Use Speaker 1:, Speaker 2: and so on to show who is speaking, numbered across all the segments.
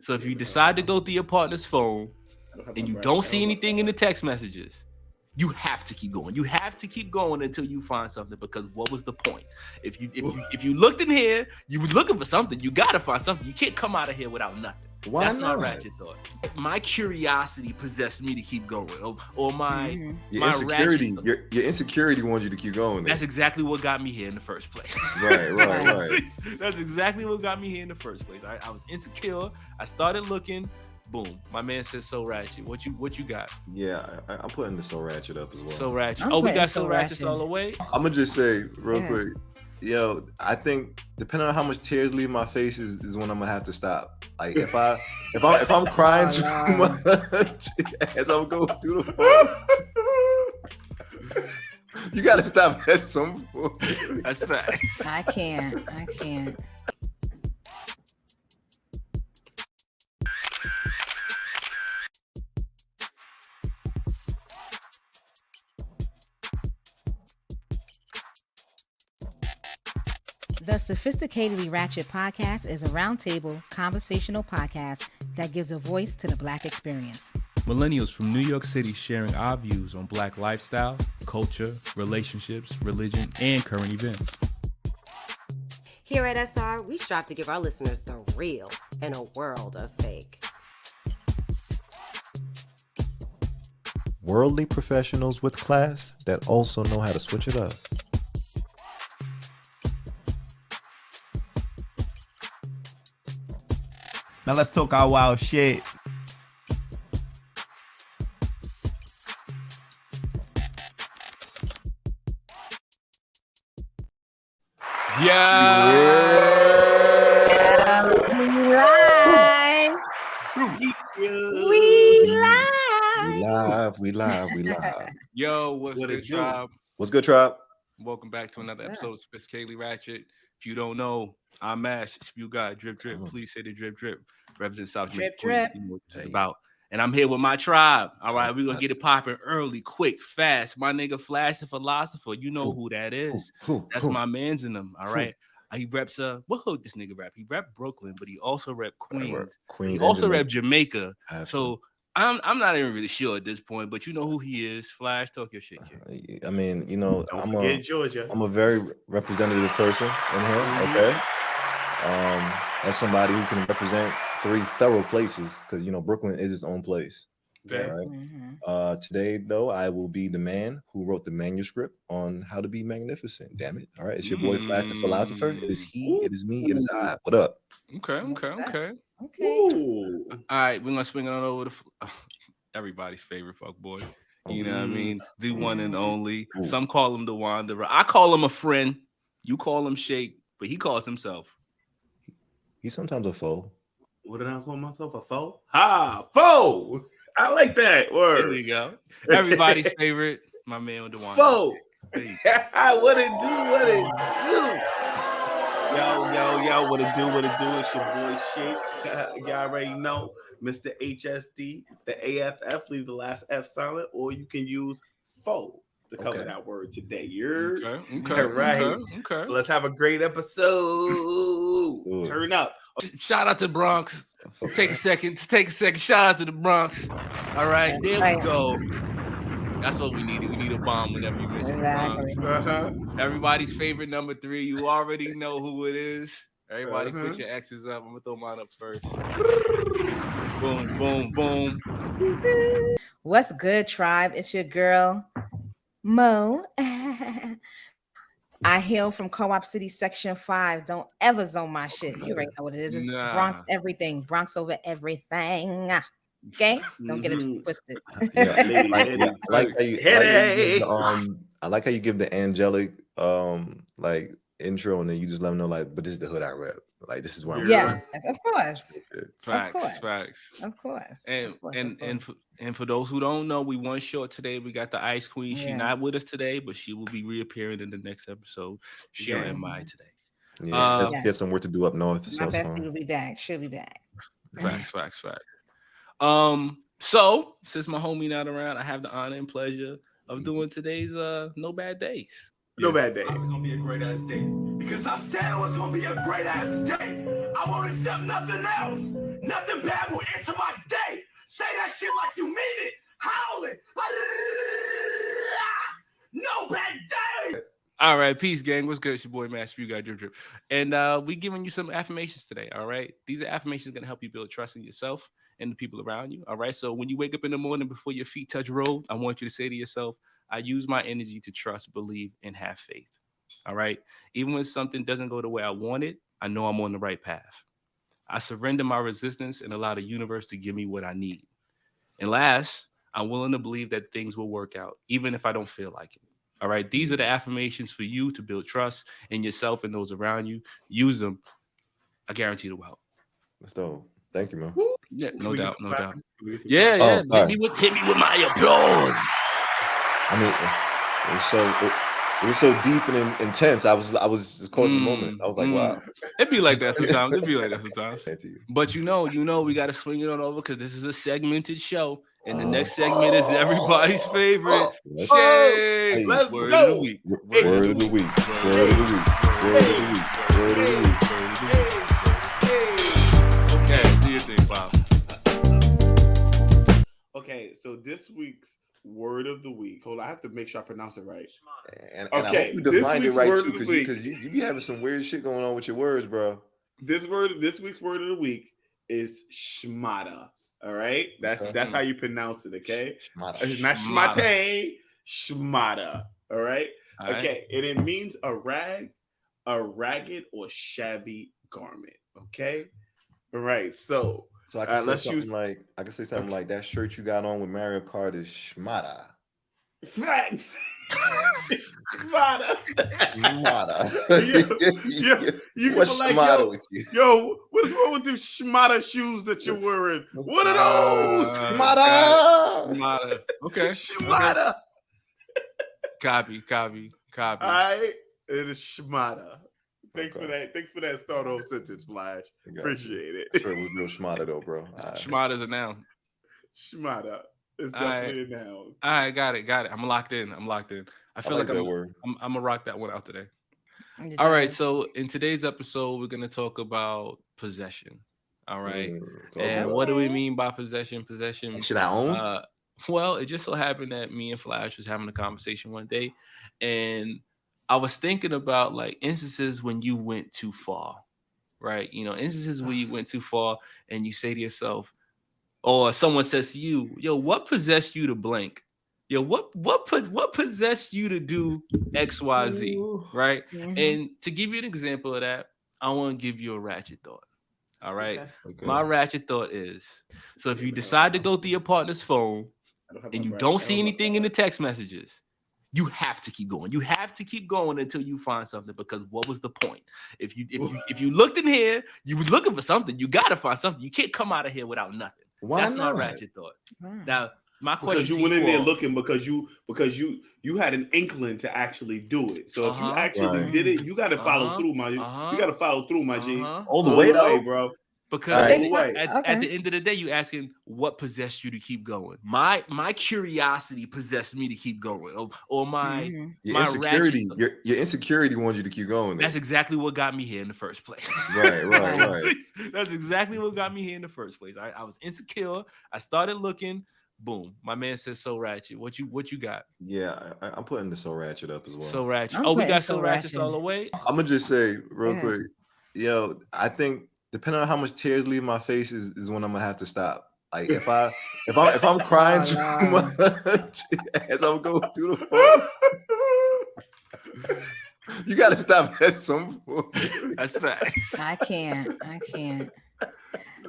Speaker 1: So if you decide to go through your partner's phone and you don't see anything in the text messages, you have to keep going. You have to keep going until you find something, because what was the point? If you looked in here, you was looking for something. You gotta find something. You can't come out of here without nothing.
Speaker 2: Why
Speaker 1: That's
Speaker 2: not?
Speaker 1: my ratchet thought. My curiosity possessed me to keep going, or my
Speaker 2: your
Speaker 1: my
Speaker 2: insecurity.
Speaker 1: ratchet
Speaker 2: Your insecurity wants you to keep going.
Speaker 1: That's exactly what got me here in the first place.
Speaker 2: Right.
Speaker 1: That's exactly what got me here in the first place. I was insecure. I started looking. Boom. My man says so ratchet. What you got?
Speaker 2: Yeah, I'm putting the So Ratchet up as well.
Speaker 1: So ratchet.
Speaker 3: I'm
Speaker 1: We got
Speaker 3: So
Speaker 1: so ratchet
Speaker 3: Ratchet.
Speaker 1: all the way.
Speaker 2: I'm gonna just say real quick, yo, I think depending on how much tears leave my face is when I'm gonna have to stop. Like if I'm crying too much as I'm going through the phone, you gotta stop at some point.
Speaker 1: That's facts.
Speaker 3: I can't. The Sophisticatedly Ratchet Podcast is a roundtable conversational podcast that gives a voice to the Black experience.
Speaker 4: Millennials from New York City sharing our views on Black lifestyle, culture, relationships, religion, and current events.
Speaker 5: Here at SR, we strive to give our listeners the real in a world of fake.
Speaker 2: Worldly professionals with class that also know how to switch it up.
Speaker 6: Now let's talk our wild shit.
Speaker 2: We live.
Speaker 1: Yo, what's good, tribe?
Speaker 2: What's good, tribe?
Speaker 1: Welcome back to another episode of Sophisticatedly Ratchet. If you don't know, I'm Ash. Spew God, drip. Please say the drip. Represent South Jamaica.
Speaker 3: Drip.
Speaker 1: You know what this is about. And I'm here with my tribe. All right, we're gonna get it popping early, quick, fast. My nigga Flash the Philosopher. You know who that is. That's my man's in them. All right. He reps what hood this nigga rap? He rep Brooklyn, but he also rep Queens. He also rep Jamaica. So I'm not even really sure at this point, but you know who he is. Flash, talk your shit, kid.
Speaker 2: I mean, you know,
Speaker 7: Georgia.
Speaker 2: I'm a very representative person in here. Okay. As somebody who can represent 3 thorough places, because you know Brooklyn is its own place.
Speaker 1: Okay.
Speaker 2: Right? Today, though, I will be the man who wrote the manuscript on how to be magnificent. Damn it! All right, it's your boy Flash the Philosopher. It is he. It is me. It is I. What up?
Speaker 1: Okay.
Speaker 3: Ooh.
Speaker 1: All right, we're gonna swing it on over to everybody's favorite fuck boy. You know what I mean? The one and only. Some call him the Wanderer. I call him a friend. You call him Shake, but he calls himself.
Speaker 2: He's sometimes a foe.
Speaker 7: What did I call myself? A foe? Foe. I like that word.
Speaker 1: There you go. Everybody's favorite, my man with the Wanderer.
Speaker 7: Foe. What it do? Yo, what it do? It's your boy Shake. Y'all already know, Mr. HSD, the AFF, leave the last F silent, or you can use foe to cover that word today. You're
Speaker 1: Okay.
Speaker 7: Let's have a great episode. Turn up.
Speaker 1: Shout out to the Bronx. Take a second. Shout out to the Bronx. All right, there we go. That's what we needed. We need a bomb whenever you mention the Bronx. Everybody's favorite number 3. You already know who it is. Everybody put your X's up. I'm going to throw mine up first. Boom.
Speaker 3: What's good, tribe? It's your girl, Mo. I hail from Co-op City Section 5. Don't ever zone my shit. You already know what it is. It's Bronx everything. Bronx over everything. Okay? Don't get it twisted.
Speaker 2: I like how you give the angelic like intro, and then you just let them know, like, but this is the hood I rep. Like, this is where I'm
Speaker 3: from. Of course.
Speaker 1: Facts.
Speaker 3: Of course.
Speaker 1: And for those who don't know, we one short today. We got the Ice Queen. She's not with us today, but she will be reappearing in the next episode. She on MI today.
Speaker 2: Yeah, she has some work to do up north.
Speaker 3: My bestie will be back. She'll be back.
Speaker 1: Facts. So since my homie not around, I have the honor and pleasure of doing today's No Bad Days.
Speaker 7: No bad days.
Speaker 8: It's gonna be a great ass day because I said it was gonna be a great ass day. I won't accept nothing else. Nothing bad will enter my day. Say that shit like you mean it. Howl it. No bad day.
Speaker 1: All right, peace, gang. What's good? It's your boy, Master. You got drip. And we giving you some affirmations today, all right? These are affirmations going to help you build trust in yourself and the people around you, all right? So when you wake up in the morning before your feet touch road, I want you to say to yourself, I use my energy to trust, believe, and have faith, all right? Even when something doesn't go the way I want it, I know I'm on the right path. I surrender my resistance and allow the universe to give me what I need. And last, I'm willing to believe that things will work out, even if I don't feel like it. All right. These are the affirmations for you to build trust in yourself and those around you. Use them. I guarantee it will help.
Speaker 2: That's dope. Thank you, man.
Speaker 1: Yeah, no doubt. Yeah. Hit me with my applause.
Speaker 2: I mean, it was so deep and intense. I was just caught in the moment. I was like, wow.
Speaker 1: It'd be like that sometimes. But you know, we got to swing it on over because this is a segmented show. And the next segment is everybody's favorite. Shay.
Speaker 7: Let's
Speaker 1: Word
Speaker 7: go.
Speaker 1: of the week.
Speaker 2: Word of the week.
Speaker 1: Okay, do your thing, Bob.
Speaker 7: Okay, so this week's word of the week. Hold on, I have to make sure I pronounce it right.
Speaker 2: And I hope you defined it right too, because you be having some weird shit going on with your words, bro.
Speaker 7: This week's word of the week is schmata. All right, that's how you pronounce it. Okay, it's not schmate, schmata. All right, okay, and it means a ragged or shabby garment. Okay, all right. So
Speaker 2: I can say something like that shirt you got on with Mario Kart is schmata.
Speaker 7: Facts. Schmata. You
Speaker 2: What's
Speaker 7: like, yo, what's wrong with them schmata shoes that you're wearing? What are those?
Speaker 1: Schmata. Okay.
Speaker 7: Schmata.
Speaker 1: Copy.
Speaker 7: All right. It is schmata. Thanks for that start off sentence, Flash. Appreciate it.
Speaker 2: Sure, it was real schmata though, bro.
Speaker 1: Schmata's a noun.
Speaker 7: Schmata. It's definitely a noun.
Speaker 1: All right, got it. I'm locked in. I feel like I'm gonna rock that one out today. All right, so in today's episode, we're gonna talk about possession. All right, and what do we mean by possession? Possession.
Speaker 2: Should I own?
Speaker 1: Well, it just so happened that me and Flash was having a conversation one day, and I was thinking about like instances when you went too far, right? You know, instances where you went too far, and you say to yourself, or someone says to you, yo, what possessed you to blank? Yo, what possessed you to do X, Y, Z, right? Mm-hmm. And to give you an example of that, I want to give you a ratchet thought. All right. Okay. My ratchet thought is, so if you decide to go through your partner's phone and you don't see anything in the text messages, you have to keep going. You have to keep going until you find something, because what was the point? If you looked in here, you was looking for something, you gotta find something. You can't come out of here without nothing.
Speaker 2: Why
Speaker 1: That's
Speaker 2: not?
Speaker 1: My ratchet thought. Now, my question
Speaker 7: because you went in there looking because you had an inkling to actually do it. So if you actually did it, you got to follow through, my. You got to follow through, my G.
Speaker 2: All the way, though,
Speaker 7: bro.
Speaker 1: Because at the end of the day, you asking what possessed you to keep going. My curiosity possessed me to keep going, or my
Speaker 2: insecurity. Your insecurity wanted you to keep going.
Speaker 1: That's exactly what got me here in the first place.
Speaker 2: Right.
Speaker 1: That's exactly what got me here in the first place. I was insecure. I started looking. Boom. My man says So Ratchet. What you got?
Speaker 2: Yeah, I'm putting the So Ratchet up as well.
Speaker 1: So Ratchet. We got So Ratchets all the way.
Speaker 2: I'm gonna just say real quick, yo, I think depending on how much tears leave my face is when I'm gonna have to stop. Like if I'm crying too much as I'm going through the phone, you gotta stop at some point.
Speaker 1: That's facts.
Speaker 3: I can't.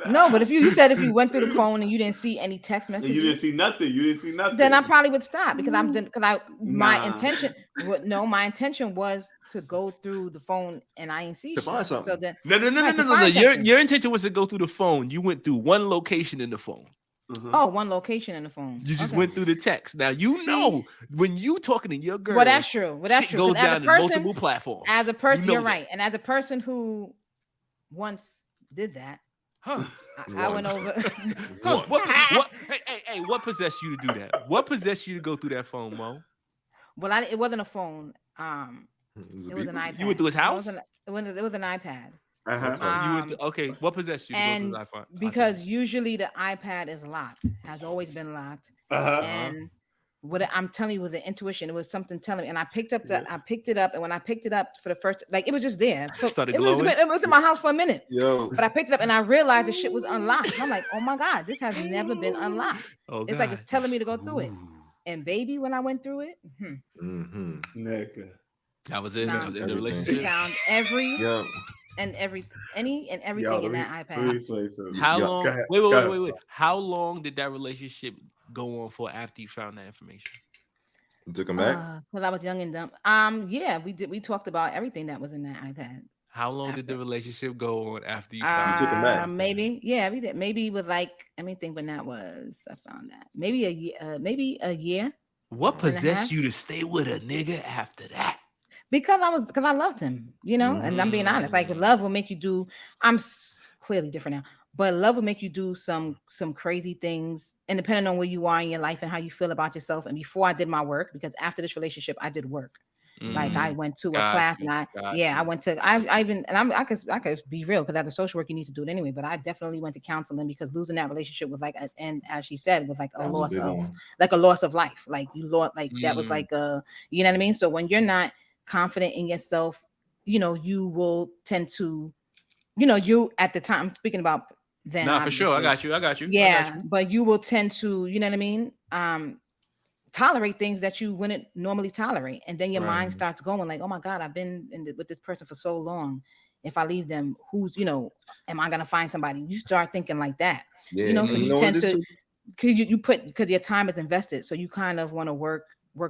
Speaker 3: No, but if you said if you went through the phone and you didn't see any text messages,
Speaker 7: you didn't see nothing.
Speaker 3: Then I probably would stop because my intention was to go through the phone and I ain't see
Speaker 2: to find something.
Speaker 3: So then
Speaker 1: no. Your intention was to go through the phone. You went through one location in the phone.
Speaker 3: Mm-hmm. Oh, one location in the phone.
Speaker 1: You just went through the text. Now know when you talking to your girl.
Speaker 3: Well, that's true. Goes down to multiple
Speaker 1: platforms.
Speaker 3: As a person, you're right. And as a person who once did that.
Speaker 1: Huh?
Speaker 3: I went over.
Speaker 1: What possessed you to do that? What possessed you to go through that phone, Mo?
Speaker 3: Well, it wasn't a phone. It was an iPad.
Speaker 1: You went through his house?
Speaker 3: It was an iPad.
Speaker 1: Okay, what possessed you to go through the iPhone?
Speaker 3: Because usually the iPad is locked, has always been locked, and what I'm telling you was the intuition. It was something telling me, and I picked it up, and when I picked it up for the first, like it was just there. So it was in my house for a minute. But I picked it up and I realized the shit was unlocked. And I'm like, oh my God, this has never been unlocked. It's like it's telling me to go through it. And baby, when I went through it,
Speaker 1: that was it. That was in the relationship.
Speaker 3: Found everything in that iPad.
Speaker 1: How long? Wait. How long did that relationship go on for after you found that information?
Speaker 2: You took him back?
Speaker 3: Because I was young and dumb. Yeah, we did. We talked about everything that was in that iPad.
Speaker 1: How long did the relationship go on after you
Speaker 2: found it? You took him back?
Speaker 3: Maybe, yeah, we did. Maybe with let me think when that was. I found that. Maybe a year.
Speaker 1: What possessed you to stay with a nigga after that?
Speaker 3: Because I loved him, and I'm being honest. Like love will make you do. I'm clearly different now, but love will make you do some crazy things, and depending on where you are in your life and how you feel about yourself. And before I did my work, because after this relationship, I did work. Like I went to a class and I went to I could be real because after social work you need to do it anyway. But I definitely went to counseling because losing that relationship was and as she said was like a loss of life. Like you lost that was like you know what I mean. So when you're not confident in yourself, you will tend to, you at the time, I'm speaking about then.
Speaker 1: Nah, for sure. I got you.
Speaker 3: Yeah. But you will tend to, you know what I mean? Tolerate things that you wouldn't normally tolerate. And then your mind starts going like, oh my God, I've been with this person for so long. If I leave them, who's, am I going to find somebody? You start thinking like that, so you tend to, because your time is invested. So you kind of want to work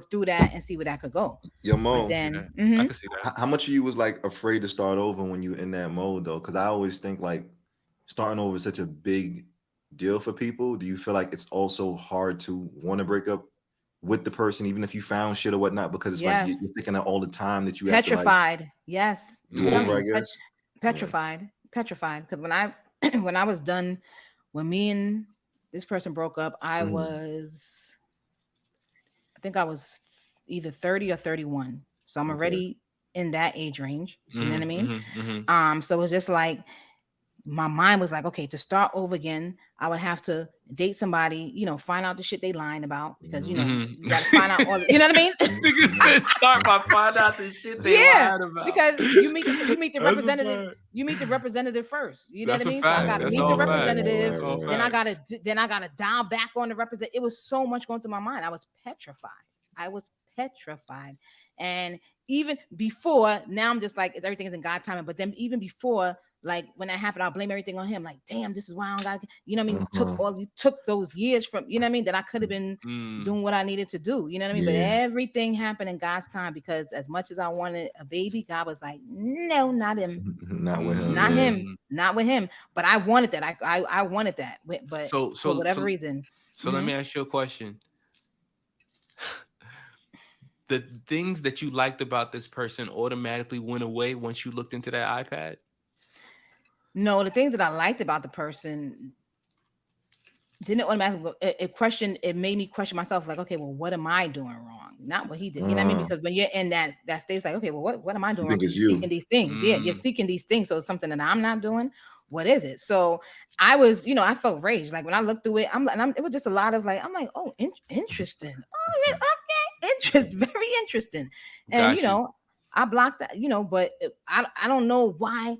Speaker 3: through that and see where that could go.
Speaker 2: Your mode.
Speaker 3: Then
Speaker 1: I can see that.
Speaker 2: How much of you was like afraid to start over when you in that mode though? Because I always think like starting over is such a big deal for people. Do you feel like it's also hard to want to break up with the person, even if you found shit or whatnot? Because it's like you're thinking of all the time that you
Speaker 3: petrified.
Speaker 2: Have to do over, I guess.
Speaker 3: Petrified. Because when I was done, when me and this person broke up, I think I was either 30 or 31. So I'm already in that age range. You know what I mean? So it was just like, my mind was like, okay, to start over again, I would have to date somebody, find out the shit they lying about because, you got to find out all, you know what I mean?
Speaker 1: Nigga said start by find out the shit they lying about.
Speaker 3: Because you meet the representative, first. You know what I mean? So I got to meet the representative. Then I got to dial back on the representative. It was so much going through my mind. I was petrified. And even before, now I'm just like, everything is in God's timing. But then even before, like when that happened, I'll blame everything on him. Like, damn, this is why I don't got, you know what I mean? You took those years from, you know what I mean? That I could have been doing what I needed to do. You know what I mean? But everything happened in God's time because as much as I wanted a baby, God was like, no, not him.
Speaker 2: Not with him.
Speaker 3: Not with him. But I wanted that. I wanted that. But for whatever reason.
Speaker 1: So let me ask you a question. The things that you liked about this person automatically went away once you looked into that iPad?
Speaker 3: No, the things that I liked about the person didn't automatically. It made me question myself. Like, okay, well, what am I doing wrong? Not what he did. You know what I mean? Because when you're in that state, it's like, okay, well, what am I doing wrong? You're seeking these things. Yeah, you're seeking these things. So it's something that I'm not doing. What is it? So I was, I felt rage. Like when I looked through it, it was just a lot of like, I'm like, oh, interesting. Oh, yeah, okay, very interesting. And I blocked that. But I don't know why.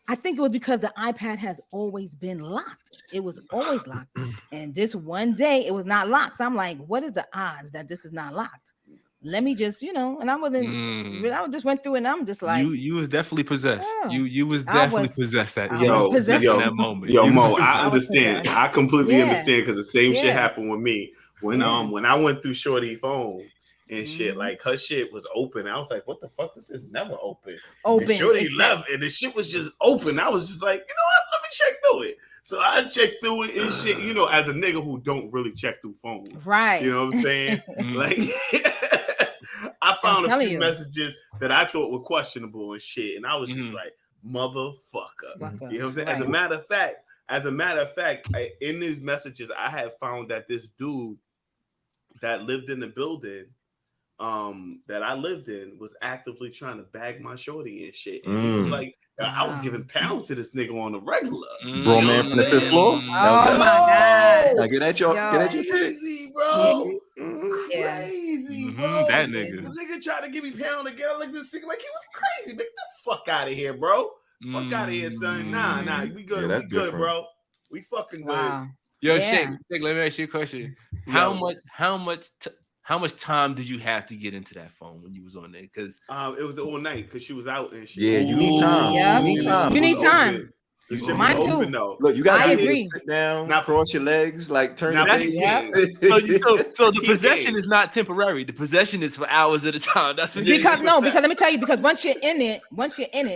Speaker 3: I think it was because the iPad has always been locked. It was always locked. And this one day it was not locked. So I'm like, what is the odds that this is not locked? Let me just, and I wasn't, I just went through it and I'm just like.
Speaker 1: You was definitely possessed. You was definitely possessed that
Speaker 7: that
Speaker 1: moment.
Speaker 7: Yo, Mo, I understand. I completely understand because the same shit happened with me. When I went through Shorty phone and shit, like her shit was open. I was like, what the fuck? This is never open. And Shorty left and the shit was just open. I was just like, you know what? Let me check through it. So I checked through it and shit, as a nigga who don't really check through phones.
Speaker 3: Right.
Speaker 7: You know what I'm saying? Like I found a few messages that I thought were questionable and shit. And I was just like, motherfucker. You know what I'm saying? Right. As a matter of fact, in these messages, I had found that this dude that lived in the building, that I lived in was actively trying to bag my shorty and shit. And he was like, I was giving pounds to this nigga on the regular.
Speaker 2: Bro, man, from the fifth floor.
Speaker 3: Oh my god!
Speaker 2: Like, get at your
Speaker 7: crazy, bro.
Speaker 3: Yeah.
Speaker 7: Crazy, bro.
Speaker 1: That nigga.
Speaker 7: The nigga tried to give me pound again like this nigga, like he was crazy. Get the fuck out of here, bro. Fuck out of here, son. Nah, we good.
Speaker 2: Yeah,
Speaker 7: we good, bro. We fucking good.
Speaker 3: Wow.
Speaker 1: Yo,
Speaker 3: Yeah.
Speaker 1: Shake, let me ask you a question. How much time did you have to get into that phone when you was on there? Because
Speaker 7: it was all night because she was out and shit.
Speaker 2: Yeah, you need time.
Speaker 3: Yeah.
Speaker 2: You need time.
Speaker 3: You need time.
Speaker 7: Mine
Speaker 3: too.
Speaker 2: Look, you gotta
Speaker 3: agree.
Speaker 2: sit down, now cross your legs, like turn your face.
Speaker 1: So the possession is not temporary. The possession is for hours at a time. That's what
Speaker 3: because let me tell you, because once you're in it,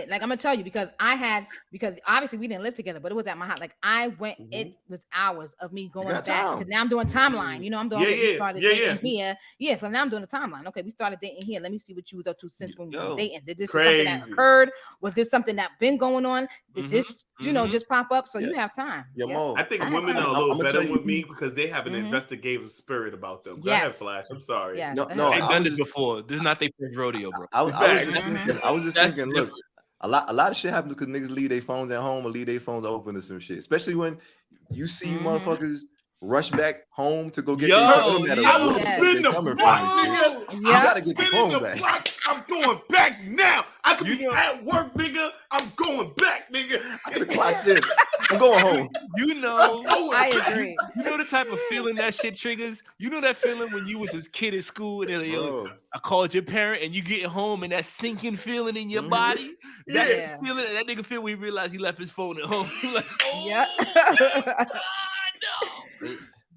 Speaker 3: like I'm gonna tell you, because obviously we didn't live together, but it was at my house. Like I went, it was hours of me going back because now I'm doing timeline. You know, I'm doing we started dating here. Yeah, so now I'm doing the timeline. Okay, we started dating here. Let me see what you was up to since when we were dating. Did this something that occurred? Was this something that been going on? Did this just pop up? So you have time.
Speaker 7: I think women are a little better with me because they have an investigative spirit about them. Go ahead, Flash. I'm sorry.
Speaker 3: Yeah.
Speaker 1: No, they've done this before. This is not their first rodeo, bro.
Speaker 2: I was just thinking, look, a lot of shit happens because niggas leave their phones at home or leave their phones open or some shit. Especially when you see motherfuckers rush back home to go get their phone.
Speaker 7: I was spinning the block, nigga.
Speaker 2: You gotta get the phone back.
Speaker 7: Block. I'm going back now. I could be at work, nigga. I'm going back, nigga.
Speaker 2: I clocked in. I'm going home.
Speaker 1: You know,
Speaker 3: I agree.
Speaker 1: You know the type of feeling that shit triggers? You know that feeling when you was this kid at school and they're like, I called your parent and you get home and that sinking feeling in your body? That feeling that nigga feel when he realized he left his phone at home. He like, no.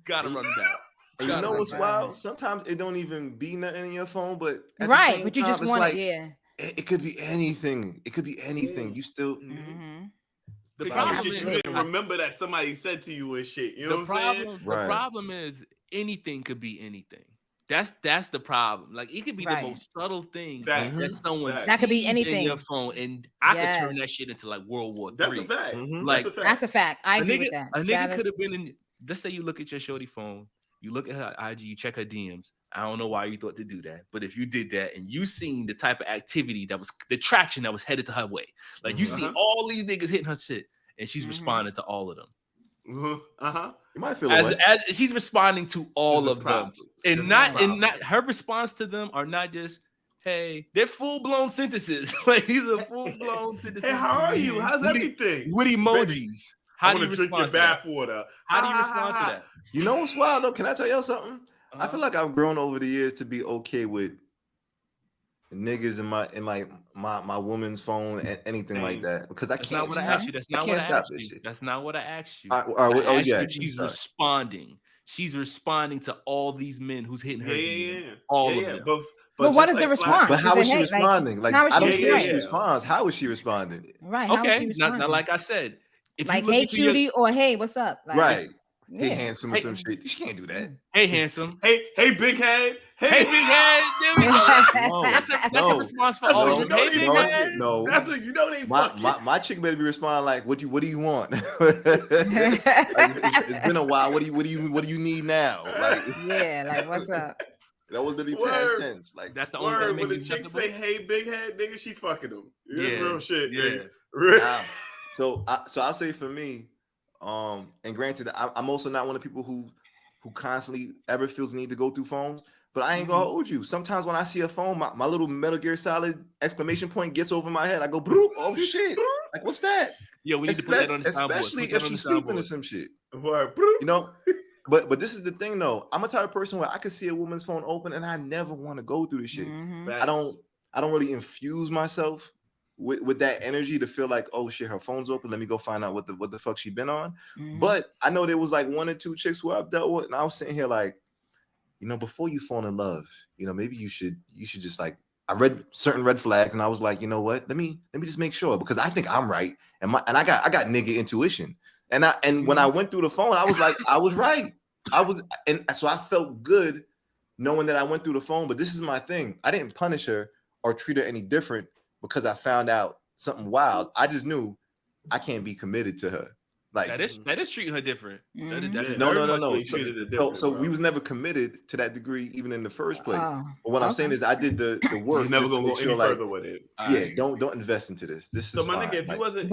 Speaker 1: Gotta run back.
Speaker 2: And you know what's wild? Sometimes it don't even be nothing in your phone, but at
Speaker 3: right,
Speaker 2: the same
Speaker 3: but you
Speaker 2: time,
Speaker 3: just
Speaker 2: it's
Speaker 3: want
Speaker 2: like,
Speaker 3: it
Speaker 2: could be anything. It could be anything. You still
Speaker 7: the problem is you didn't remember that somebody said to you and shit. You know what I'm saying?
Speaker 1: The problem is anything could be anything. That's the problem. Like it could be the most subtle thing that someone
Speaker 3: that could be anything
Speaker 1: in your phone, and I could turn that shit into like World War III.
Speaker 7: That's a fact.
Speaker 1: Like
Speaker 3: that's a fact. I agree with that.
Speaker 1: A nigga could have been in. Let's say you look at your shorty phone, you look at her IG, you check her DMs. I don't know why you thought to do that, but if you did that and you seen the type of activity that was the traction that was headed to her way, like you see all these niggas hitting her shit, and she's responding to all of them.
Speaker 2: You might feel
Speaker 1: as she's responding to all of them, and not her response to them are not just hey, they're full blown sentences. Like these are full blown sentences.
Speaker 7: Hey, how are you? How's everything?
Speaker 1: With emojis.
Speaker 7: How do you drink your bath water?
Speaker 1: How do you respond to that?
Speaker 2: You know what's wild though? Can I tell y'all something? I feel like I've grown over the years to be okay with niggas in my woman's phone and anything like that because I can't.
Speaker 1: That's not what I asked you. That's not what I asked you. That's not what I asked you.
Speaker 2: I asked you
Speaker 1: she's responding. She's responding to all these men who's hitting her. All of them.
Speaker 3: But what is the response?
Speaker 2: But how is she responding? Like I don't care if she responds. How is she responding?
Speaker 3: Right.
Speaker 1: Okay. Not like I said.
Speaker 3: Like hey cutie or hey what's up? Like,
Speaker 2: right. Hey handsome or some shit. She can't do that.
Speaker 1: Hey handsome.
Speaker 7: Hey big head.
Speaker 1: Hey big head. There we go. That's a response for all of them. Hey big head.
Speaker 2: No.
Speaker 7: That's what you know they
Speaker 2: my chick better be responding like what do you want? It's been a while. What do you need now? Like
Speaker 3: like what's up?
Speaker 2: That was really past tense. Like
Speaker 1: that's the only thing that makes
Speaker 7: when the chick say hey big head nigga, she fucking him. It's real shit.
Speaker 2: Yeah. So I'll say for me, and granted, I'm also not one of the people who constantly ever feels the need to go through phones. But I ain't gonna hold you. Sometimes when I see a phone, my little Metal Gear Solid exclamation point gets over my head. I go, broop, oh shit! Like what's that?
Speaker 1: Yeah, we need to put that on the soundboard.
Speaker 2: Especially if she's sleeping or some shit. You know. But this is the thing though. I'm a type of person where I can see a woman's phone open and I never want to go through the shit. I don't really infuse myself with that energy to feel like, oh shit, her phone's open. Let me go find out what the fuck she been on. But I know there was like one or two chicks who I've dealt with, and I was sitting here like, you know, before you fall in love, you know, maybe you should just like, I read certain red flags and I was like, you know what? Let me just make sure because I think I'm right. And I got nigga intuition. And when I went through the phone, I was like, I was right. And so I felt good knowing that I went through the phone. But this is my thing. I didn't punish her or treat her any different because I found out something wild. I just knew I can't be committed to her. Like
Speaker 1: that is treating her different.
Speaker 2: No. So we was never committed to that degree, even in the first place. But what I'm saying is, I did the work.
Speaker 7: You're never
Speaker 2: just to
Speaker 7: gonna
Speaker 2: make
Speaker 7: go
Speaker 2: sure,
Speaker 7: any
Speaker 2: like,
Speaker 7: further with it.
Speaker 2: Yeah, don't invest into this. This
Speaker 7: so
Speaker 2: is
Speaker 7: my
Speaker 2: fine.
Speaker 7: nigga, if
Speaker 2: like,
Speaker 7: you wasn't,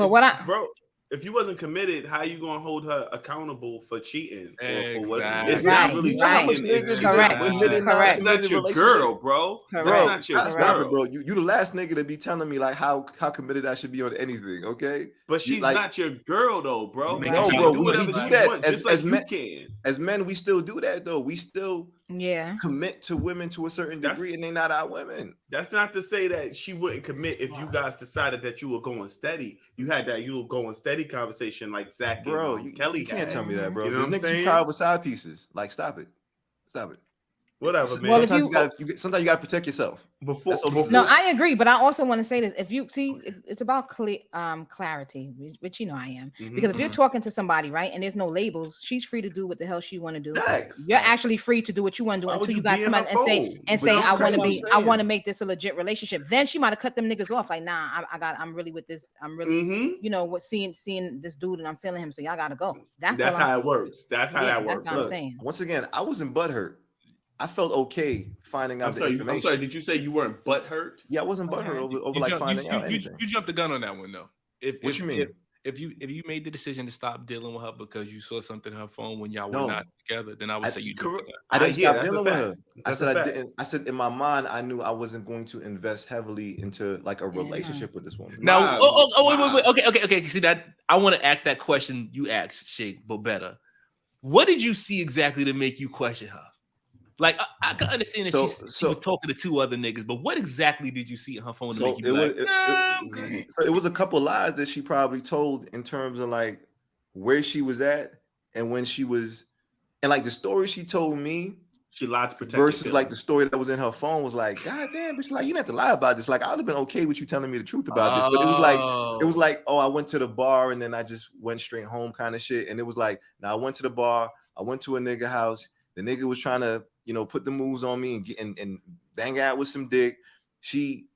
Speaker 7: if you wasn't committed, how you gonna hold her accountable for cheating or for what? It's not really
Speaker 2: how much niggas
Speaker 7: That's not your girl, bro. That's not your
Speaker 2: Stop it,
Speaker 7: girl.
Speaker 2: bro. You the last nigga to be telling me like how committed I should be on anything, okay?
Speaker 7: But she's not your girl though, bro.
Speaker 2: No, bro. We do that
Speaker 7: as men.
Speaker 2: As men, we still do that though. We still
Speaker 3: commit
Speaker 2: to women to a certain degree, and they're not our women.
Speaker 7: That's not to say that she wouldn't commit if you guys decided that you were going steady. You had that you were going steady conversation like Zach and Kelly.
Speaker 2: You can't tell me that, bro.
Speaker 7: You know
Speaker 2: This nigga proud with side pieces. Like, stop it.
Speaker 7: Whatever, man.
Speaker 2: Well, sometimes you gotta protect yourself.
Speaker 3: No, I agree, but I also want to say this: if you see, it's about clarity, which you know I am. Because if you're talking to somebody, right, and there's no labels, she's free to do what the hell she want to do. You're actually free to do what you want to do until you guys come out and say, I want to make this a legit relationship. Then she might have cut them niggas off. Like, nah, I'm really with this. I'm really, you know, seeing this dude, and I'm feeling him. So y'all gotta go. That's
Speaker 7: how it works. That's how that works.
Speaker 3: That's what I'm saying.
Speaker 2: Once again, I wasn't butthurt. I felt okay finding out the information.
Speaker 7: I'm sorry, did you say you weren't butthurt?
Speaker 2: Yeah, I wasn't butthurt over like finding out anything.
Speaker 1: You jumped the gun on that one though.
Speaker 2: What you mean?
Speaker 1: If you made the decision to stop dealing with her because you saw something in her phone when y'all were not together, then I would say you jumped the gun.
Speaker 2: I didn't stop dealing with her. I said I didn't. I said in my mind I knew I wasn't going to invest heavily into like a relationship with this woman.
Speaker 1: Now, wait. Okay. See that? I want to ask that question you asked, Shake, but better. What did you see exactly to make you question her? Like I can understand that she was talking to two other niggas, but what exactly did you see in her phone to make you
Speaker 2: it was a couple lies that she probably told in terms of like where she was at and when she was, and like the story she told me,
Speaker 7: she lied to protect
Speaker 2: versus like the story that was in her phone was like, God damn, bitch, like you didn't have to lie about this. Like I would have been okay with you telling me the truth about this, but it was like, oh, I went to the bar and then I just went straight home kind of shit, and it was like, now I went to the bar, I went to a nigga house, the nigga was trying to, you know, put the moves on me and bang out with some dick. She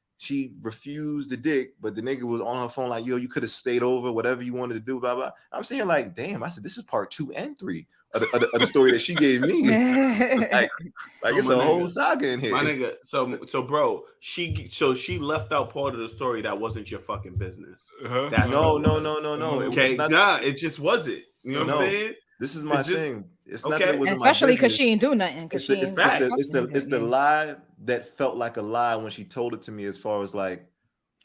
Speaker 2: refused the dick, but the nigga was on her phone like, yo, you could have stayed over, whatever you wanted to do, blah, blah. I'm saying like, damn, I said, this is part 2 and 3 of the story that she gave me. like it's a whole saga in here.
Speaker 7: My nigga, so bro, she left out part of the story that wasn't your fucking business.
Speaker 2: That's no.
Speaker 7: Okay, it just wasn't. You know what I'm saying?
Speaker 2: This is my thing. It's not
Speaker 3: that it wasn't especially because she ain't do nothing. It's
Speaker 2: the lie that felt like a lie when she told it to me, as far as like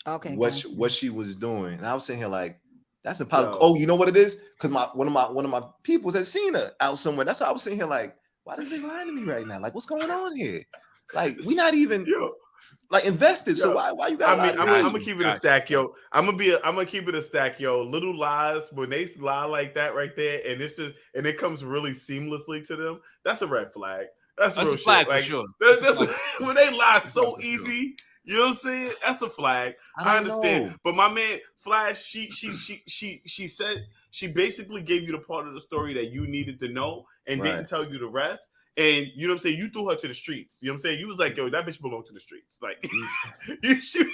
Speaker 2: what she was doing. And I was sitting here like, that's impossible. Oh, you know what it is? Because one of my peoples had seen her out somewhere. That's why I was sitting here like, why did they lie to me right now? Like, what's going on here? Like, we not even like invested. So why you got?
Speaker 7: I'm gonna keep it a stack, yo. I'm gonna keep it a stack, yo. Little lies, when they lie like that right there, and it comes really seamlessly to them. That's a red flag. That's real
Speaker 1: a flag
Speaker 7: shit. Like,
Speaker 1: for sure.
Speaker 7: That's when they lie so easy. You know what I'm saying? That's a flag. I understand. But my man Flash, she said she basically gave you the part of the story that you needed to know and didn't tell you the rest. And you know what I'm saying? You threw her to the streets. You know what I'm saying? You was like, yo, that bitch belonged to the streets. Like, she